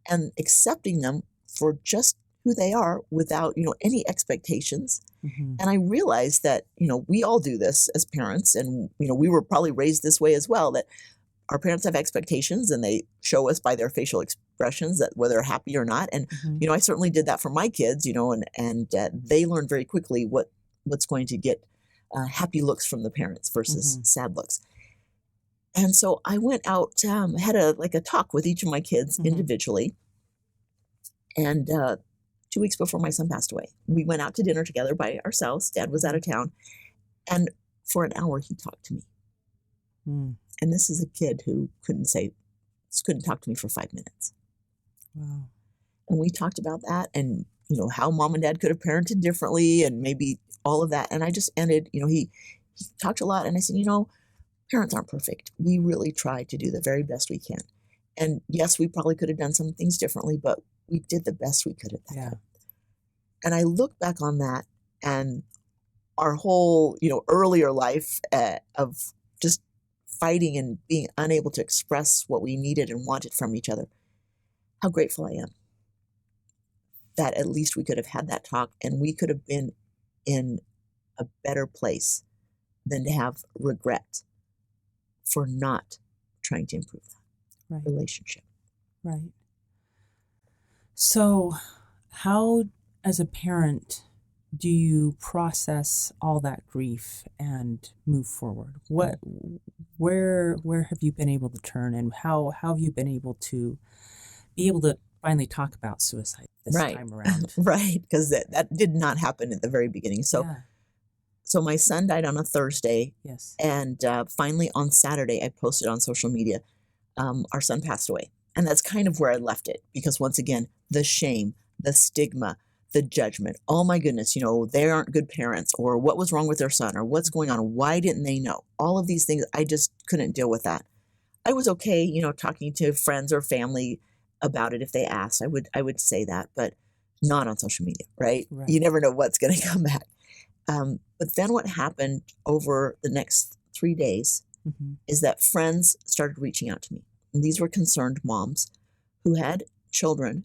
and accepting them for just who they are without, any expectations. Mm-hmm. And I realized that, we all do this as parents, and, we were probably raised this way as well, that our parents have expectations and they show us by their facial expressions that whether they're happy or not. And, I certainly did that for my kids, and they learn very quickly what's going to get happy looks from the parents versus sad looks. And so I went out, had a talk with each of my kids individually. And 2 weeks before my son passed away. We went out to dinner together by ourselves. Dad was out of town. And for an hour, he talked to me. Mm. And this is a kid who couldn't talk to me for 5 minutes. Wow. And we talked about that and, how mom and dad could have parented differently and maybe all of that. And I just ended, he talked a lot. And I said, parents aren't perfect. We really try to do the very best we can. And yes, we probably could have done some things differently, but we did the best we could at that point. And I look back on that and our whole, earlier life of just fighting and being unable to express what we needed and wanted from each other. How grateful I am that at least we could have had that talk and we could have been in a better place than to have regret for not trying to improve that relationship. Right. So how, as a parent, do you process all that grief and move forward? Where have you been able to turn, and how have you been able to finally talk about suicide this time around? Right, because that did not happen at the very beginning. So my son died on a Thursday. Yes. And finally on Saturday, I posted on social media, our son passed away. And that's kind of where I left it, because once again, the shame, the stigma, the judgment. Oh my goodness, they aren't good parents, or what was wrong with their son, or what's going on? Why didn't they know? All of these things, I just couldn't deal with that. I was okay, talking to friends or family about it if they asked. I would say that, but not on social media, right? You never know what's going to come back. But then what happened over the next 3 days is that friends started reaching out to me. And these were concerned moms who had children,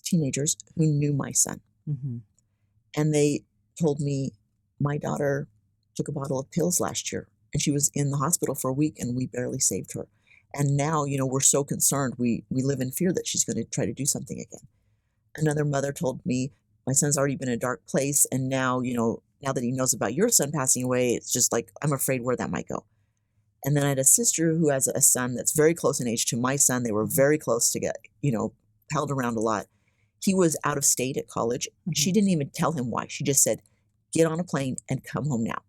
teenagers, who knew my son. And they told me, my daughter took a bottle of pills last year and she was in the hospital for a week and we barely saved her. And now, we're so concerned. We live in fear that she's going to try to do something again. Another mother told me, my son's already been in a dark place. And now, now that he knows about your son passing away, it's just like, I'm afraid where that might go. And then I had a sister who has a son that's very close in age to my son. They were very close to get, palled around a lot. He was out of state at college. She didn't even tell him why. She just said, get on a plane and come home now.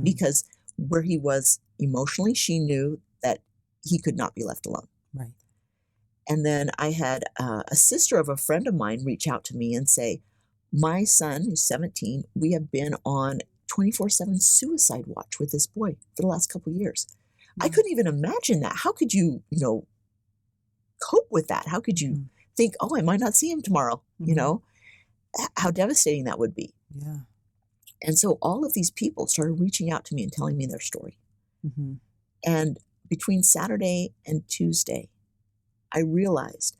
Because where he was emotionally, she knew that he could not be left alone. Right. And then I had a sister of a friend of mine reach out to me and say, my son, who's 17, we have been on 24/7 suicide watch with this boy for the last couple of years. I couldn't even imagine that. How could you, cope with that? How could you think, I might not see him tomorrow, How devastating that would be. Yeah. And so all of these people started reaching out to me and telling me their story. And between Saturday and Tuesday, I realized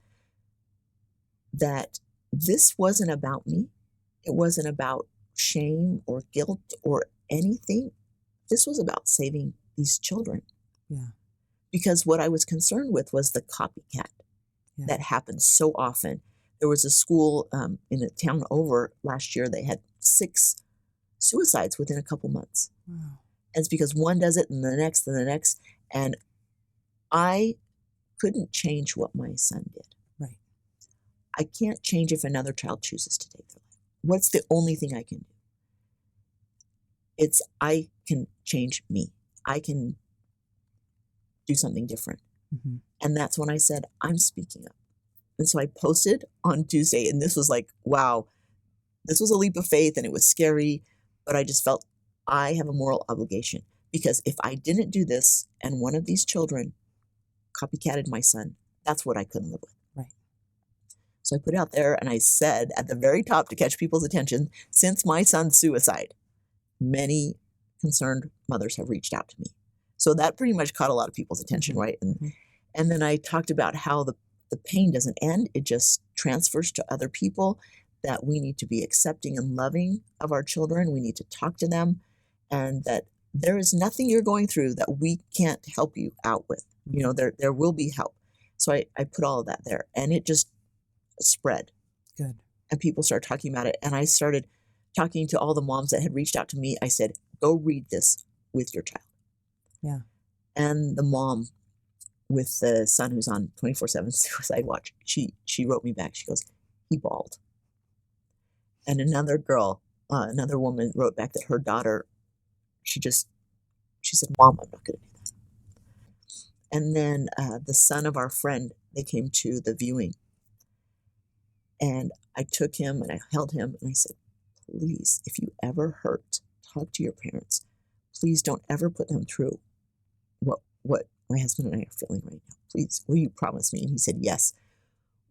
that this wasn't about me. It wasn't about shame or guilt or anything. This was about saving these children. Yeah. Because what I was concerned with was the copycat that happens so often. There was a school in a town over last year. They had 6 suicides within a couple months. Wow. And it's because one does it and the next and the next. And I couldn't change what my son did. Right. I can't change if another child chooses to take their life. What's the only thing I can do? I can change me. I can do something different. And that's when I said, I'm speaking up. And so I posted on Tuesday, and this was like, wow, this was a leap of faith and it was scary, but I just felt I have a moral obligation, because if I didn't do this and one of these children copycatted my son, that's what I couldn't live with. Right. So I put it out there and I said at the very top to catch people's attention, since my son's suicide, many concerned mothers have reached out to me. So that pretty much caught a lot of people's attention, right? And then I talked about how the pain doesn't end. It just transfers to other people, that we need to be accepting and loving of our children. We need to talk to them, and that there is nothing you're going through that we can't help you out with. There will be help. So I put all of that there, and it just spread. Good. And people started talking about it. And I started talking to all the moms that had reached out to me. I said, go read this with your child. Yeah. And the mom with the son who's on 24/7 suicide watch, she wrote me back. She goes, he bawled. And another girl, another woman wrote back that her daughter, she said, Mom, I'm not going to do that. And then the son of our friend, they came to the viewing. And I took him and I held him and I said, please, if you ever hurt, talk to your parents. Please don't ever put them through what my husband and I are feeling right now. Please, will you promise me? And he said, yes.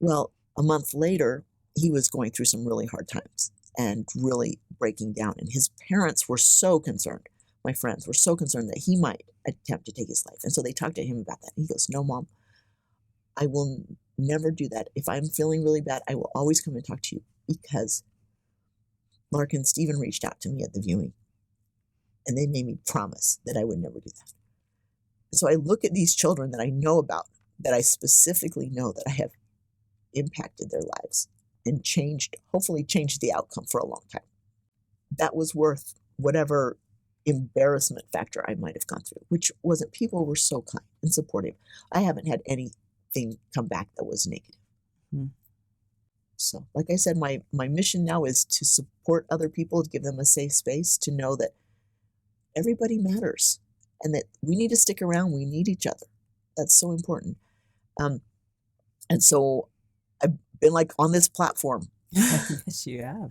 Well, a month later, he was going through some really hard times and really breaking down. And his parents were so concerned. My friends were so concerned that he might attempt to take his life. And so they talked to him about that. And he goes, no, Mom, I will never do that. If I'm feeling really bad, I will always come and talk to you, because Lark and Stephen reached out to me at the viewing and they made me promise that I would never do that. So I look at these children that I know about, that I specifically know that I have impacted their lives and hopefully changed the outcome for a long time. That was worth whatever embarrassment factor I might have gone through, which wasn't. People were so kind and supportive. I haven't had anything come back that was negative. Mm-hmm. So, like I said, my mission now is to support other people, to give them a safe space, to know that everybody matters and that we need to stick around. We need each other. That's so important. And so I've been on this platform. Yes, you have.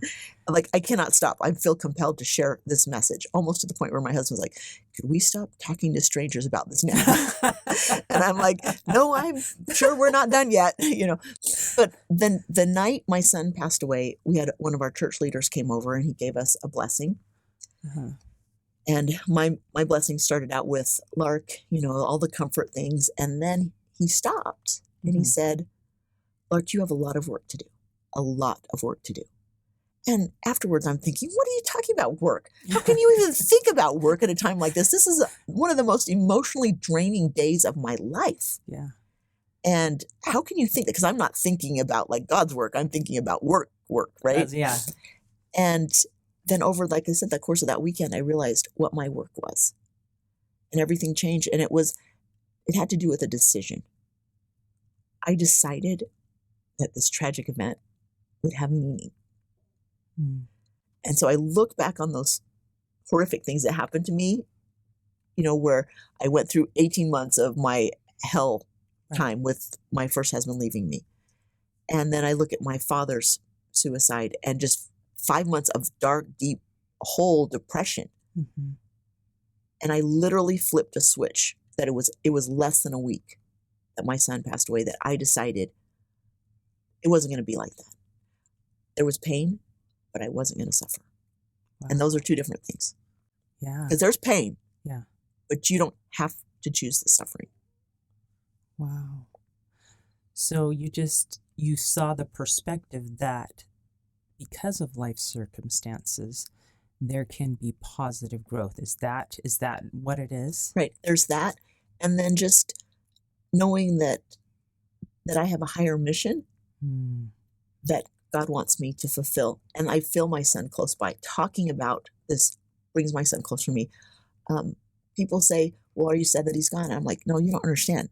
I cannot stop. I feel compelled to share this message, almost to the point where my husband's like, could we stop talking to strangers about this now? And I'm like, no, I'm sure we're not done yet, But then the night my son passed away, we had one of our church leaders came over and he gave us a blessing. Uh-huh. And my blessing started out with Lark, all the comfort things. And then he stopped and he said, Lark, you have a lot of work to do. A lot of work to do. And afterwards, I'm thinking, what are you talking about work? How can you even think about work at a time like this? This is one of the most emotionally draining days of my life. Yeah. And how can you think that? Because I'm not thinking about God's work. I'm thinking about work, right? Yeah. And then over, like I said, the course of that weekend, I realized what my work was. And everything changed. And it had to do with a decision. I decided that this tragic event would have meaning. And so I look back on those horrific things that happened to me, where I went through 18 months of my hell time with my first husband leaving me. And then I look at my father's suicide and just 5 months of dark, deep hole depression. Mm-hmm. And I literally flipped a switch that it was less than a week that my son passed away, that I decided it wasn't going to be like that. There was pain, but I wasn't going to suffer. Wow. And those are two different things. Yeah. Because there's pain. Yeah. But you don't have to choose the suffering. Wow. So you saw the perspective that because of life circumstances, there can be positive growth. Is that what it is? Right. There's that. And then just knowing that I have a higher mission that God wants me to fulfill. And I feel my son close by. Talking about this brings my son closer to me. People say, well, are you sad that he's gone? I'm like, no, you don't understand.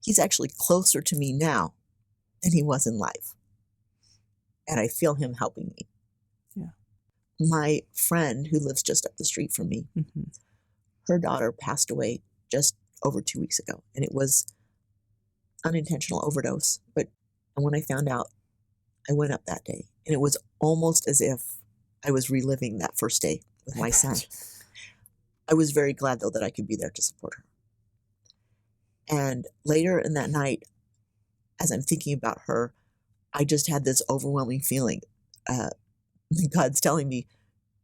He's actually closer to me now than he was in life. And I feel him helping me. Yeah. My friend who lives just up the street from me, her daughter passed away just over 2 weeks ago. And it was unintentional overdose. But when I found out, I went up that day. And it was almost as if I was reliving that first day with my son. I was very glad, though, that I could be there to support her. And later in that night, as I'm thinking about her, I just had this overwhelming feeling. God's telling me,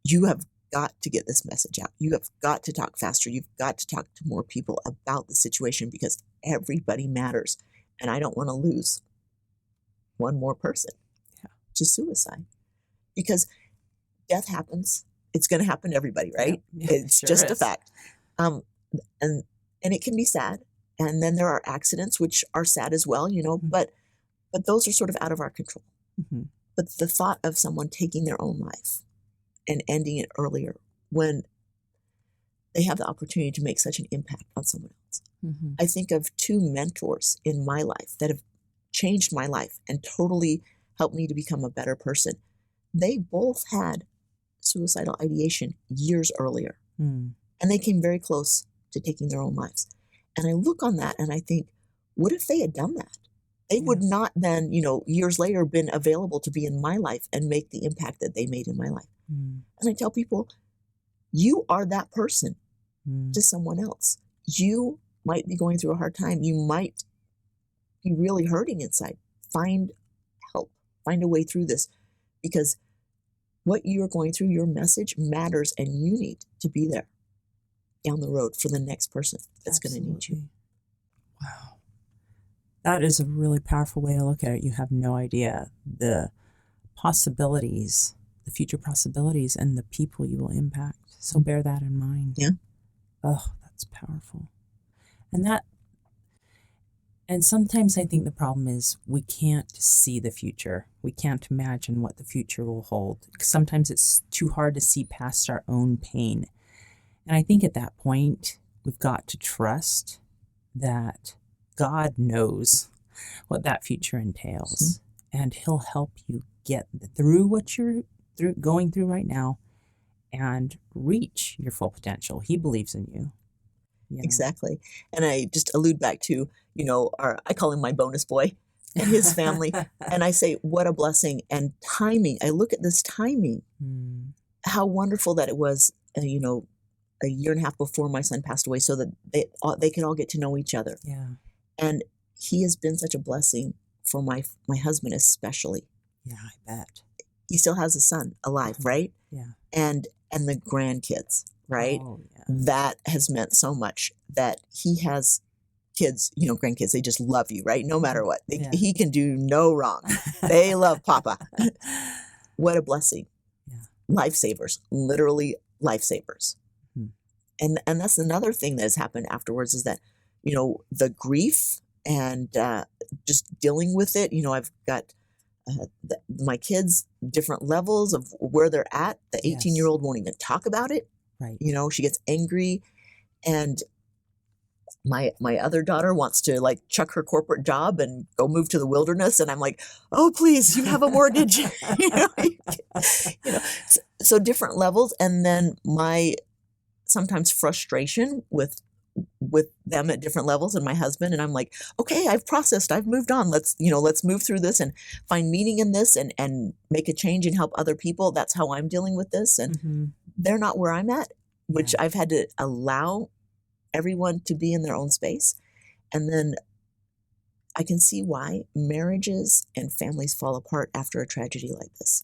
you have got to get this message out. You have got to talk faster. You've got to talk to more people about the situation, because everybody matters. And I don't want to lose one more person to suicide, because death happens. It's going to happen to everybody, right? Yeah, it's sure just is. a fact. And it can be sad. And then there are accidents, which are sad as well, but those are sort of out of our control. Mm-hmm. But the thought of someone taking their own life and ending it earlier when they have the opportunity to make such an impact on someone else. Mm-hmm. I think of two mentors in my life that have changed my life and totally helped me to become a better person. they both had suicidal ideation years earlier. Mm. And they came very close to taking their own lives. And I look on that and I think, what if they had done that? They would not then, years later, been available to be in my life and make the impact that they made in my life. Mm. And I tell people, you are that person Mm. to someone else. You might be going through a hard time. You might be really hurting inside. Find help. Find a way through this, because what you're going through, your message matters, and you need to be there down the road for the next person that's going to need you. Absolutely. Wow. That is a really powerful way to look at it. You have no idea the possibilities, the future possibilities, and the people you will impact. So bear that in mind. Yeah. Oh, that's powerful. And sometimes I think the problem is we can't see the future. We can't imagine what the future will hold. Sometimes it's too hard to see past our own pain. And I think at that point, we've got to trust that God knows what that future entails. Mm-hmm. And he'll help you get through what you're going through right now and reach your full potential. He believes in you. Exactly. And I just allude back to, I call him my bonus boy and his family. And I say, what a blessing and timing. I look at this timing, how wonderful that it was, a year and a half before my son passed away, so that they can all get to know each other. Yeah. And he has been such a blessing for my husband, especially. Yeah, I bet. He still has a son alive, right? Yeah. And the grandkids, right? Oh, yeah. That has meant so much, that he has kids, grandkids, they just love you, right? No matter what. He can do no wrong. They love Papa. What a blessing. Yeah. Lifesavers, literally lifesavers. Mm-hmm. And that's another thing that has happened afterwards, is that, the grief and just dealing with it. I've got my kids, different levels of where they're at. The 18-year-old won't even talk about it. Right. She gets angry, and my other daughter wants to chuck her corporate job and go move to the wilderness. And I'm like, oh, please, you have a mortgage. So different levels. And then my sometimes frustration with them at different levels, and my husband, and I'm like, okay, I've processed, I've moved on. Let's move through this and find meaning in this and make a change and help other people. That's how I'm dealing with this. And they're not where I'm at, which I've had to allow everyone to be in their own space. And then I can see why marriages and families fall apart after a tragedy like this.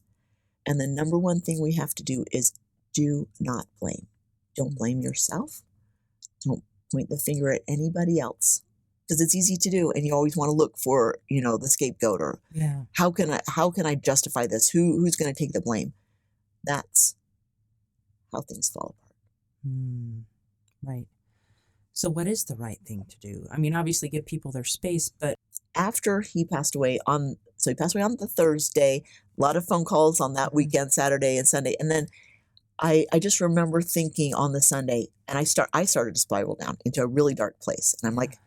And the number one thing we have to do is do not blame. Don't blame yourself. Don't point the finger at anybody else, because it's easy to do, and you always want to look for, the scapegoat, or how can I justify this? Who's going to take the blame? That's how things fall apart. Right. So what is the right thing to do? I mean, obviously give people their space, but after he passed away on the Thursday, a lot of phone calls on that weekend, Saturday and Sunday, and then I just remember thinking on the Sunday, and I started to spiral down into a really dark place. And I'm like,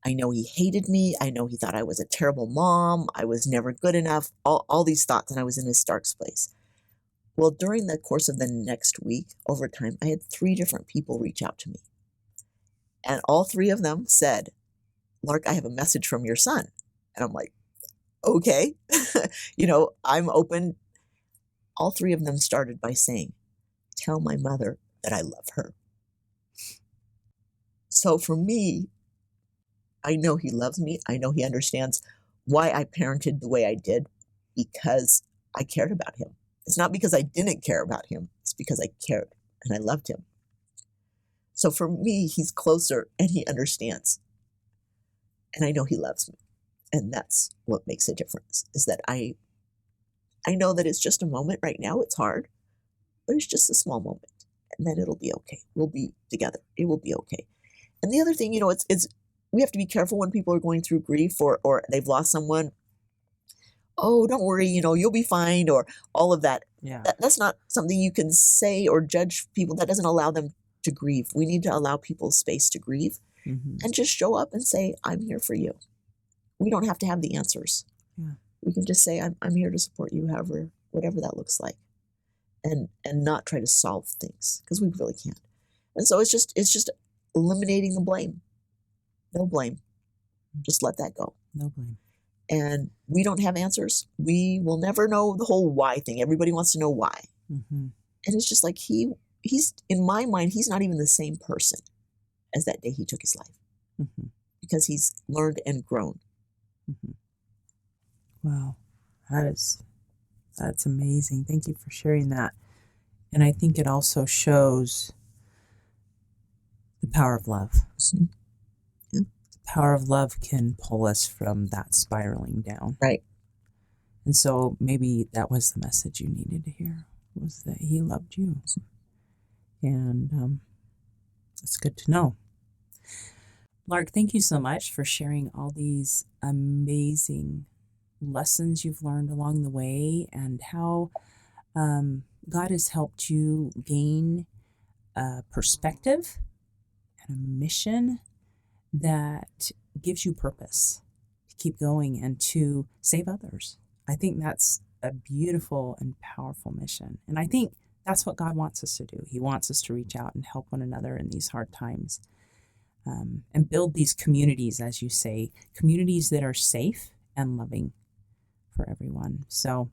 I know he hated me. I know he thought I was a terrible mom. I was never good enough. All these thoughts, and I was in this dark place. Well, during the course of the next week, over time, I had 3 different people reach out to me. And all 3 of them said, Lark, I have a message from your son. And I'm like, okay, I'm open. All 3 of them started by saying, tell my mother that I love her. So for me, I know he loves me. I know he understands why I parented the way I did, because I cared about him. It's not because I didn't care about him. It's because I cared and I loved him. So for me, he's closer and he understands. And I know he loves me. And that's what makes a difference, is that I know that it's just a moment right now. It's hard, but it's just a small moment. And then it'll be okay. We'll be together. It will be okay. And the other thing, it's we have to be careful when people are going through grief or they've lost someone. Oh, don't worry, you'll be fine, or all of that. Yeah. That's not something you can say or judge people. That doesn't allow them to grieve. We need to allow people space to grieve and just show up and say, I'm here for you. We don't have to have the answers. Yeah. We can just say, I'm here to support you however whatever that looks like, and not try to solve things, because we really can't. And so it's just eliminating the blame. No blame. Just let that go. No blame. And we don't have answers. We will never know the whole why thing. Everybody wants to know why. Mm-hmm. And it's just like he's in my mind, he's not even the same person as that day he took his life, Mm-hmm. because he's learned and grown. Mm-hmm. Wow. That's amazing. Thank you for sharing that. And I think it also shows the power of love. Mm-hmm. Yeah. The power of love can pull us from that spiraling down. Right. And so maybe that was the message you needed to hear, was that he loved you. And it's good to know. Lark, thank you so much for sharing all these amazing lessons you've learned along the way, and how God has helped you gain a perspective and a mission that gives you purpose to keep going and to save others. I think that's a beautiful and powerful mission. And I think that's what God wants us to do. He wants us to reach out and help one another in these hard times, and build these communities, as you say, communities that are safe and loving for everyone. So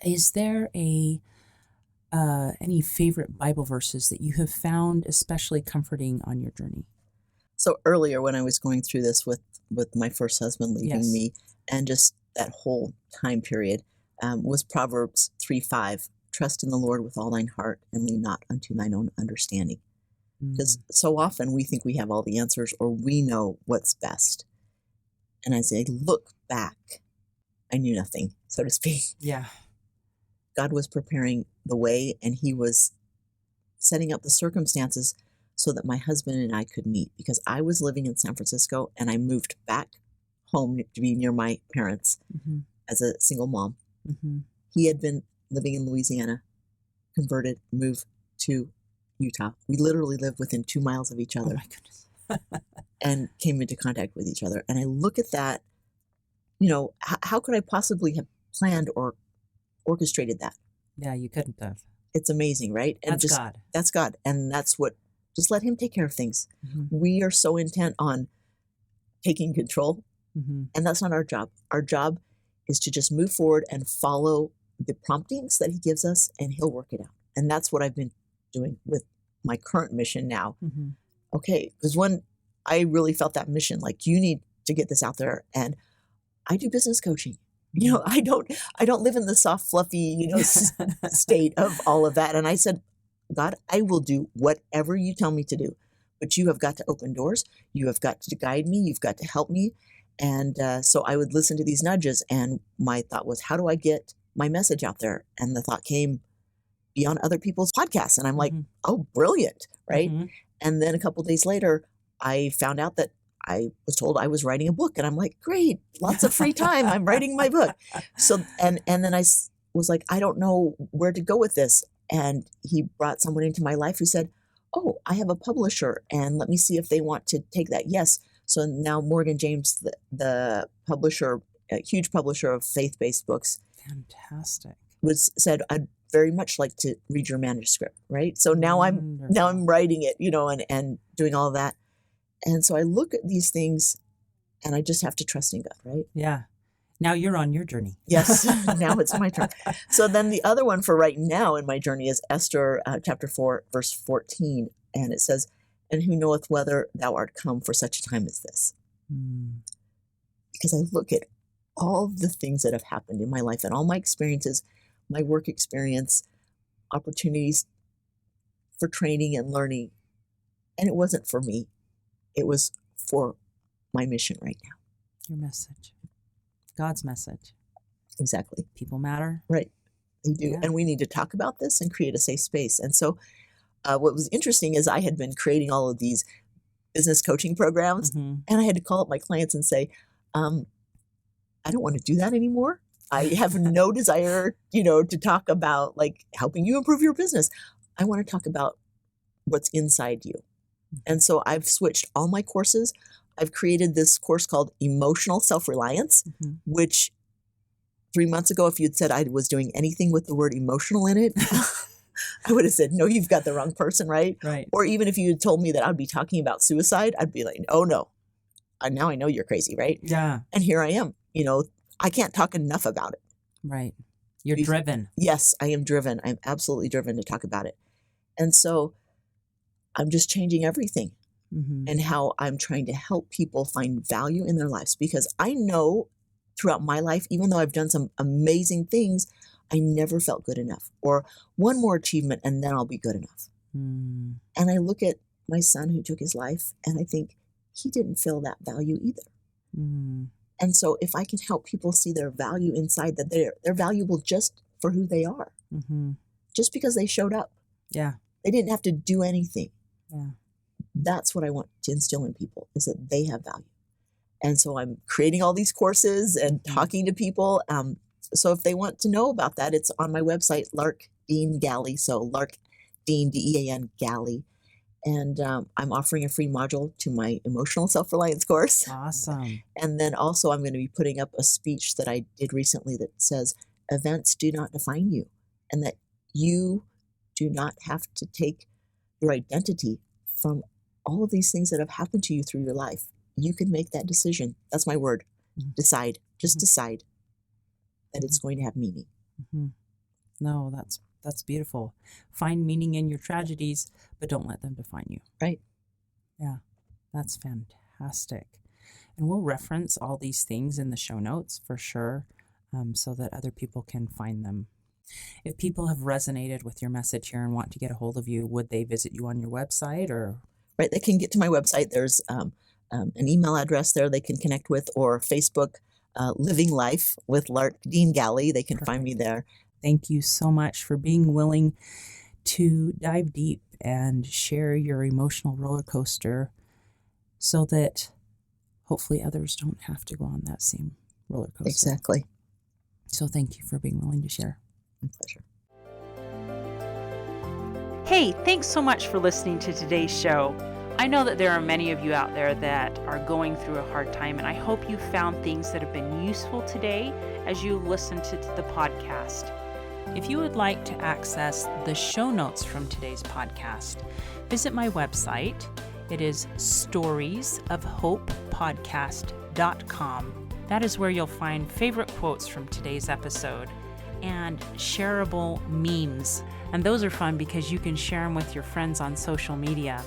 is there any favorite Bible verses that you have found especially comforting on your journey? So earlier, when I was going through this with my first husband leaving Yes. me, and just that whole time period, was Proverbs 3:5. Trust in the Lord with all thine heart, and lean not unto thine own understanding. Because so often we think we have all the answers, or we know what's best. And as I look back, I knew nothing, so to speak. Yeah. God was preparing the way, and he was setting up the circumstances so that my husband and I could meet, because I was living in San Francisco and I moved back home to be near my parents Mm-hmm. as a single mom. Mm-hmm. He had been living in Louisiana, converted, moved to Utah. We literally lived within 2 miles of each Oh other, my goodness. and came into contact with each other. And I look at that, how could I possibly have planned or orchestrated that? Yeah, you couldn't have. It's amazing, right? And That's God. That's God. And that's what, just let him take care of things. Mm-hmm. We are so intent on taking control, Mm-hmm. and that's not our job. Our job is to just move forward and follow the promptings that he gives us, and he'll work it out. And that's what I've been doing with my current mission now. Mm-hmm. Okay, because when I really felt that mission, like, you need to get this out there, and I do business coaching. I don't live in the soft, fluffy, state of all of that. And I said, God, I will do whatever you tell me to do, but you have got to open doors. You have got to guide me. You've got to help me. And so I would listen to these nudges, and my thought was, how do I get my message out there? And the thought came, be on other people's podcasts. And I'm like, Mm-hmm. oh, brilliant, right? Mm-hmm. And then a couple of days later, I found out that I was told I was writing a book, and I'm like, great, lots of free time. I'm writing my book. So, and then I was like, I don't know where to go with this. And he brought someone into my life who said, oh, I have a publisher, and let me see if they want to take that. Yes. So now Morgan James, the publisher, a huge publisher of faith-based books, Fantastic. said, I'd very much like to read your manuscript, right? So now I'm writing it, and doing all of that. And so I look at these things, and I just have to trust in God, right? Yeah. Now you're on your journey. Yes. Now it's my turn. So then the other one for right now in my journey is Esther chapter 4, verse 14. And it says, and who knoweth whether thou art come for such a time as this? Mm. Because I look at all the things that have happened in my life and all my experiences, my work experience, opportunities for training and learning. And it wasn't for me. It was for my mission right now. Your message. God's message. Exactly. People matter. Right. They do. Yeah. And we need to talk about this and create a safe space. And so what was interesting is I had been creating all of these business coaching programs, Mm-hmm. and I had to call up my clients and say, I don't want to do that anymore. I have no desire, to talk about like helping you improve your business. I want to talk about what's inside you. And so I've switched all my courses. I've created this course called Emotional Self-Reliance, Mm-hmm. which 3 months ago, if you'd said I was doing anything with the word emotional in it, I would have said, no, you've got the wrong person, right? Right. Or even if you had told me that I'd be talking about suicide, I'd be like, oh no, now I know you're crazy, right? Yeah. And here I am, I can't talk enough about it. Right. You're driven. Yes, I am driven. I'm absolutely driven to talk about it. And so I'm just changing everything and how I'm trying to help people find value in their lives, because I know throughout my life, even though I've done some amazing things, I never felt good enough, or one more achievement and then I'll be good enough. And I look at my son who took his life and I think he didn't feel that value either. And so if I can help people see their value inside, that they're valuable just for who they are, just because they showed up. Yeah. They didn't have to do anything. Yeah. That's what I want to instill in people, is that they have value. And so I'm creating all these courses and talking to people. So if they want to know about that, it's on my website, Lark Dean Galley. So Lark Dean, DEAN Galley. And I'm offering a free module to my emotional self-reliance course. Awesome. And then also I'm going to be putting up a speech that I did recently that says, events do not define you, and that you do not have to take your identity from all of these things that have happened to you through your life. You can make that decision. That's my word. Decide. Just decide that it's going to have meaning. No, that's beautiful. Find meaning in your tragedies, but don't let them define you. Right. Yeah, that's fantastic. And we'll reference all these things in the show notes for sure, so that other people can find them. If people have resonated with your message here and want to get a hold of you, would they visit you on your website or? Right. They can get to my website. There's an email address there they can connect with, or Facebook, Living Life with Lark Dean Galley. They can find me there. Thank you so much for being willing to dive deep and share your emotional roller coaster, so that hopefully others don't have to go on that same roller coaster. Exactly. So thank you for being willing to share. My pleasure. Hey, thanks so much for listening to today's show. I know that there are many of you out there that are going through a hard time, and I hope you found things that have been useful today as you listen to the podcast. If you would like to access the show notes from today's podcast, visit my website. It is storiesofhopepodcast.com. That is where you'll find favorite quotes from today's episode and shareable memes. And those are fun because you can share them with your friends on social media.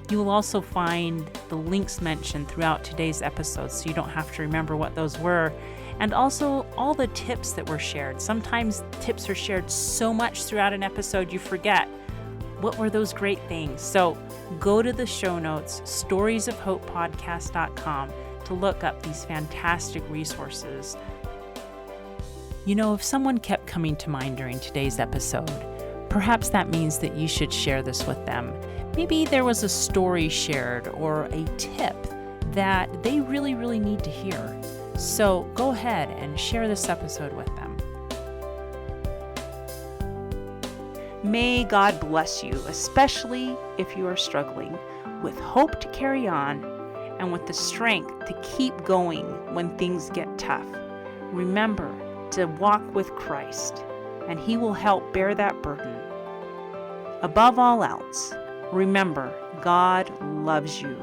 You will also find the links mentioned throughout today's episode, so you don't have to remember what those were. And also all the tips that were shared. Sometimes tips are shared so much throughout an episode you forget. What were those great things? So go to the show notes, storiesofhopepodcast.com, to look up these fantastic resources. If someone kept coming to mind during today's episode, perhaps that means that you should share this with them. Maybe there was a story shared or a tip that they really, really need to hear. So go ahead and share this episode with them. May God bless you, especially if you are struggling, with hope to carry on and with the strength to keep going when things get tough. Remember to walk with Christ, and He will help bear that burden. Above all else, remember, God loves you.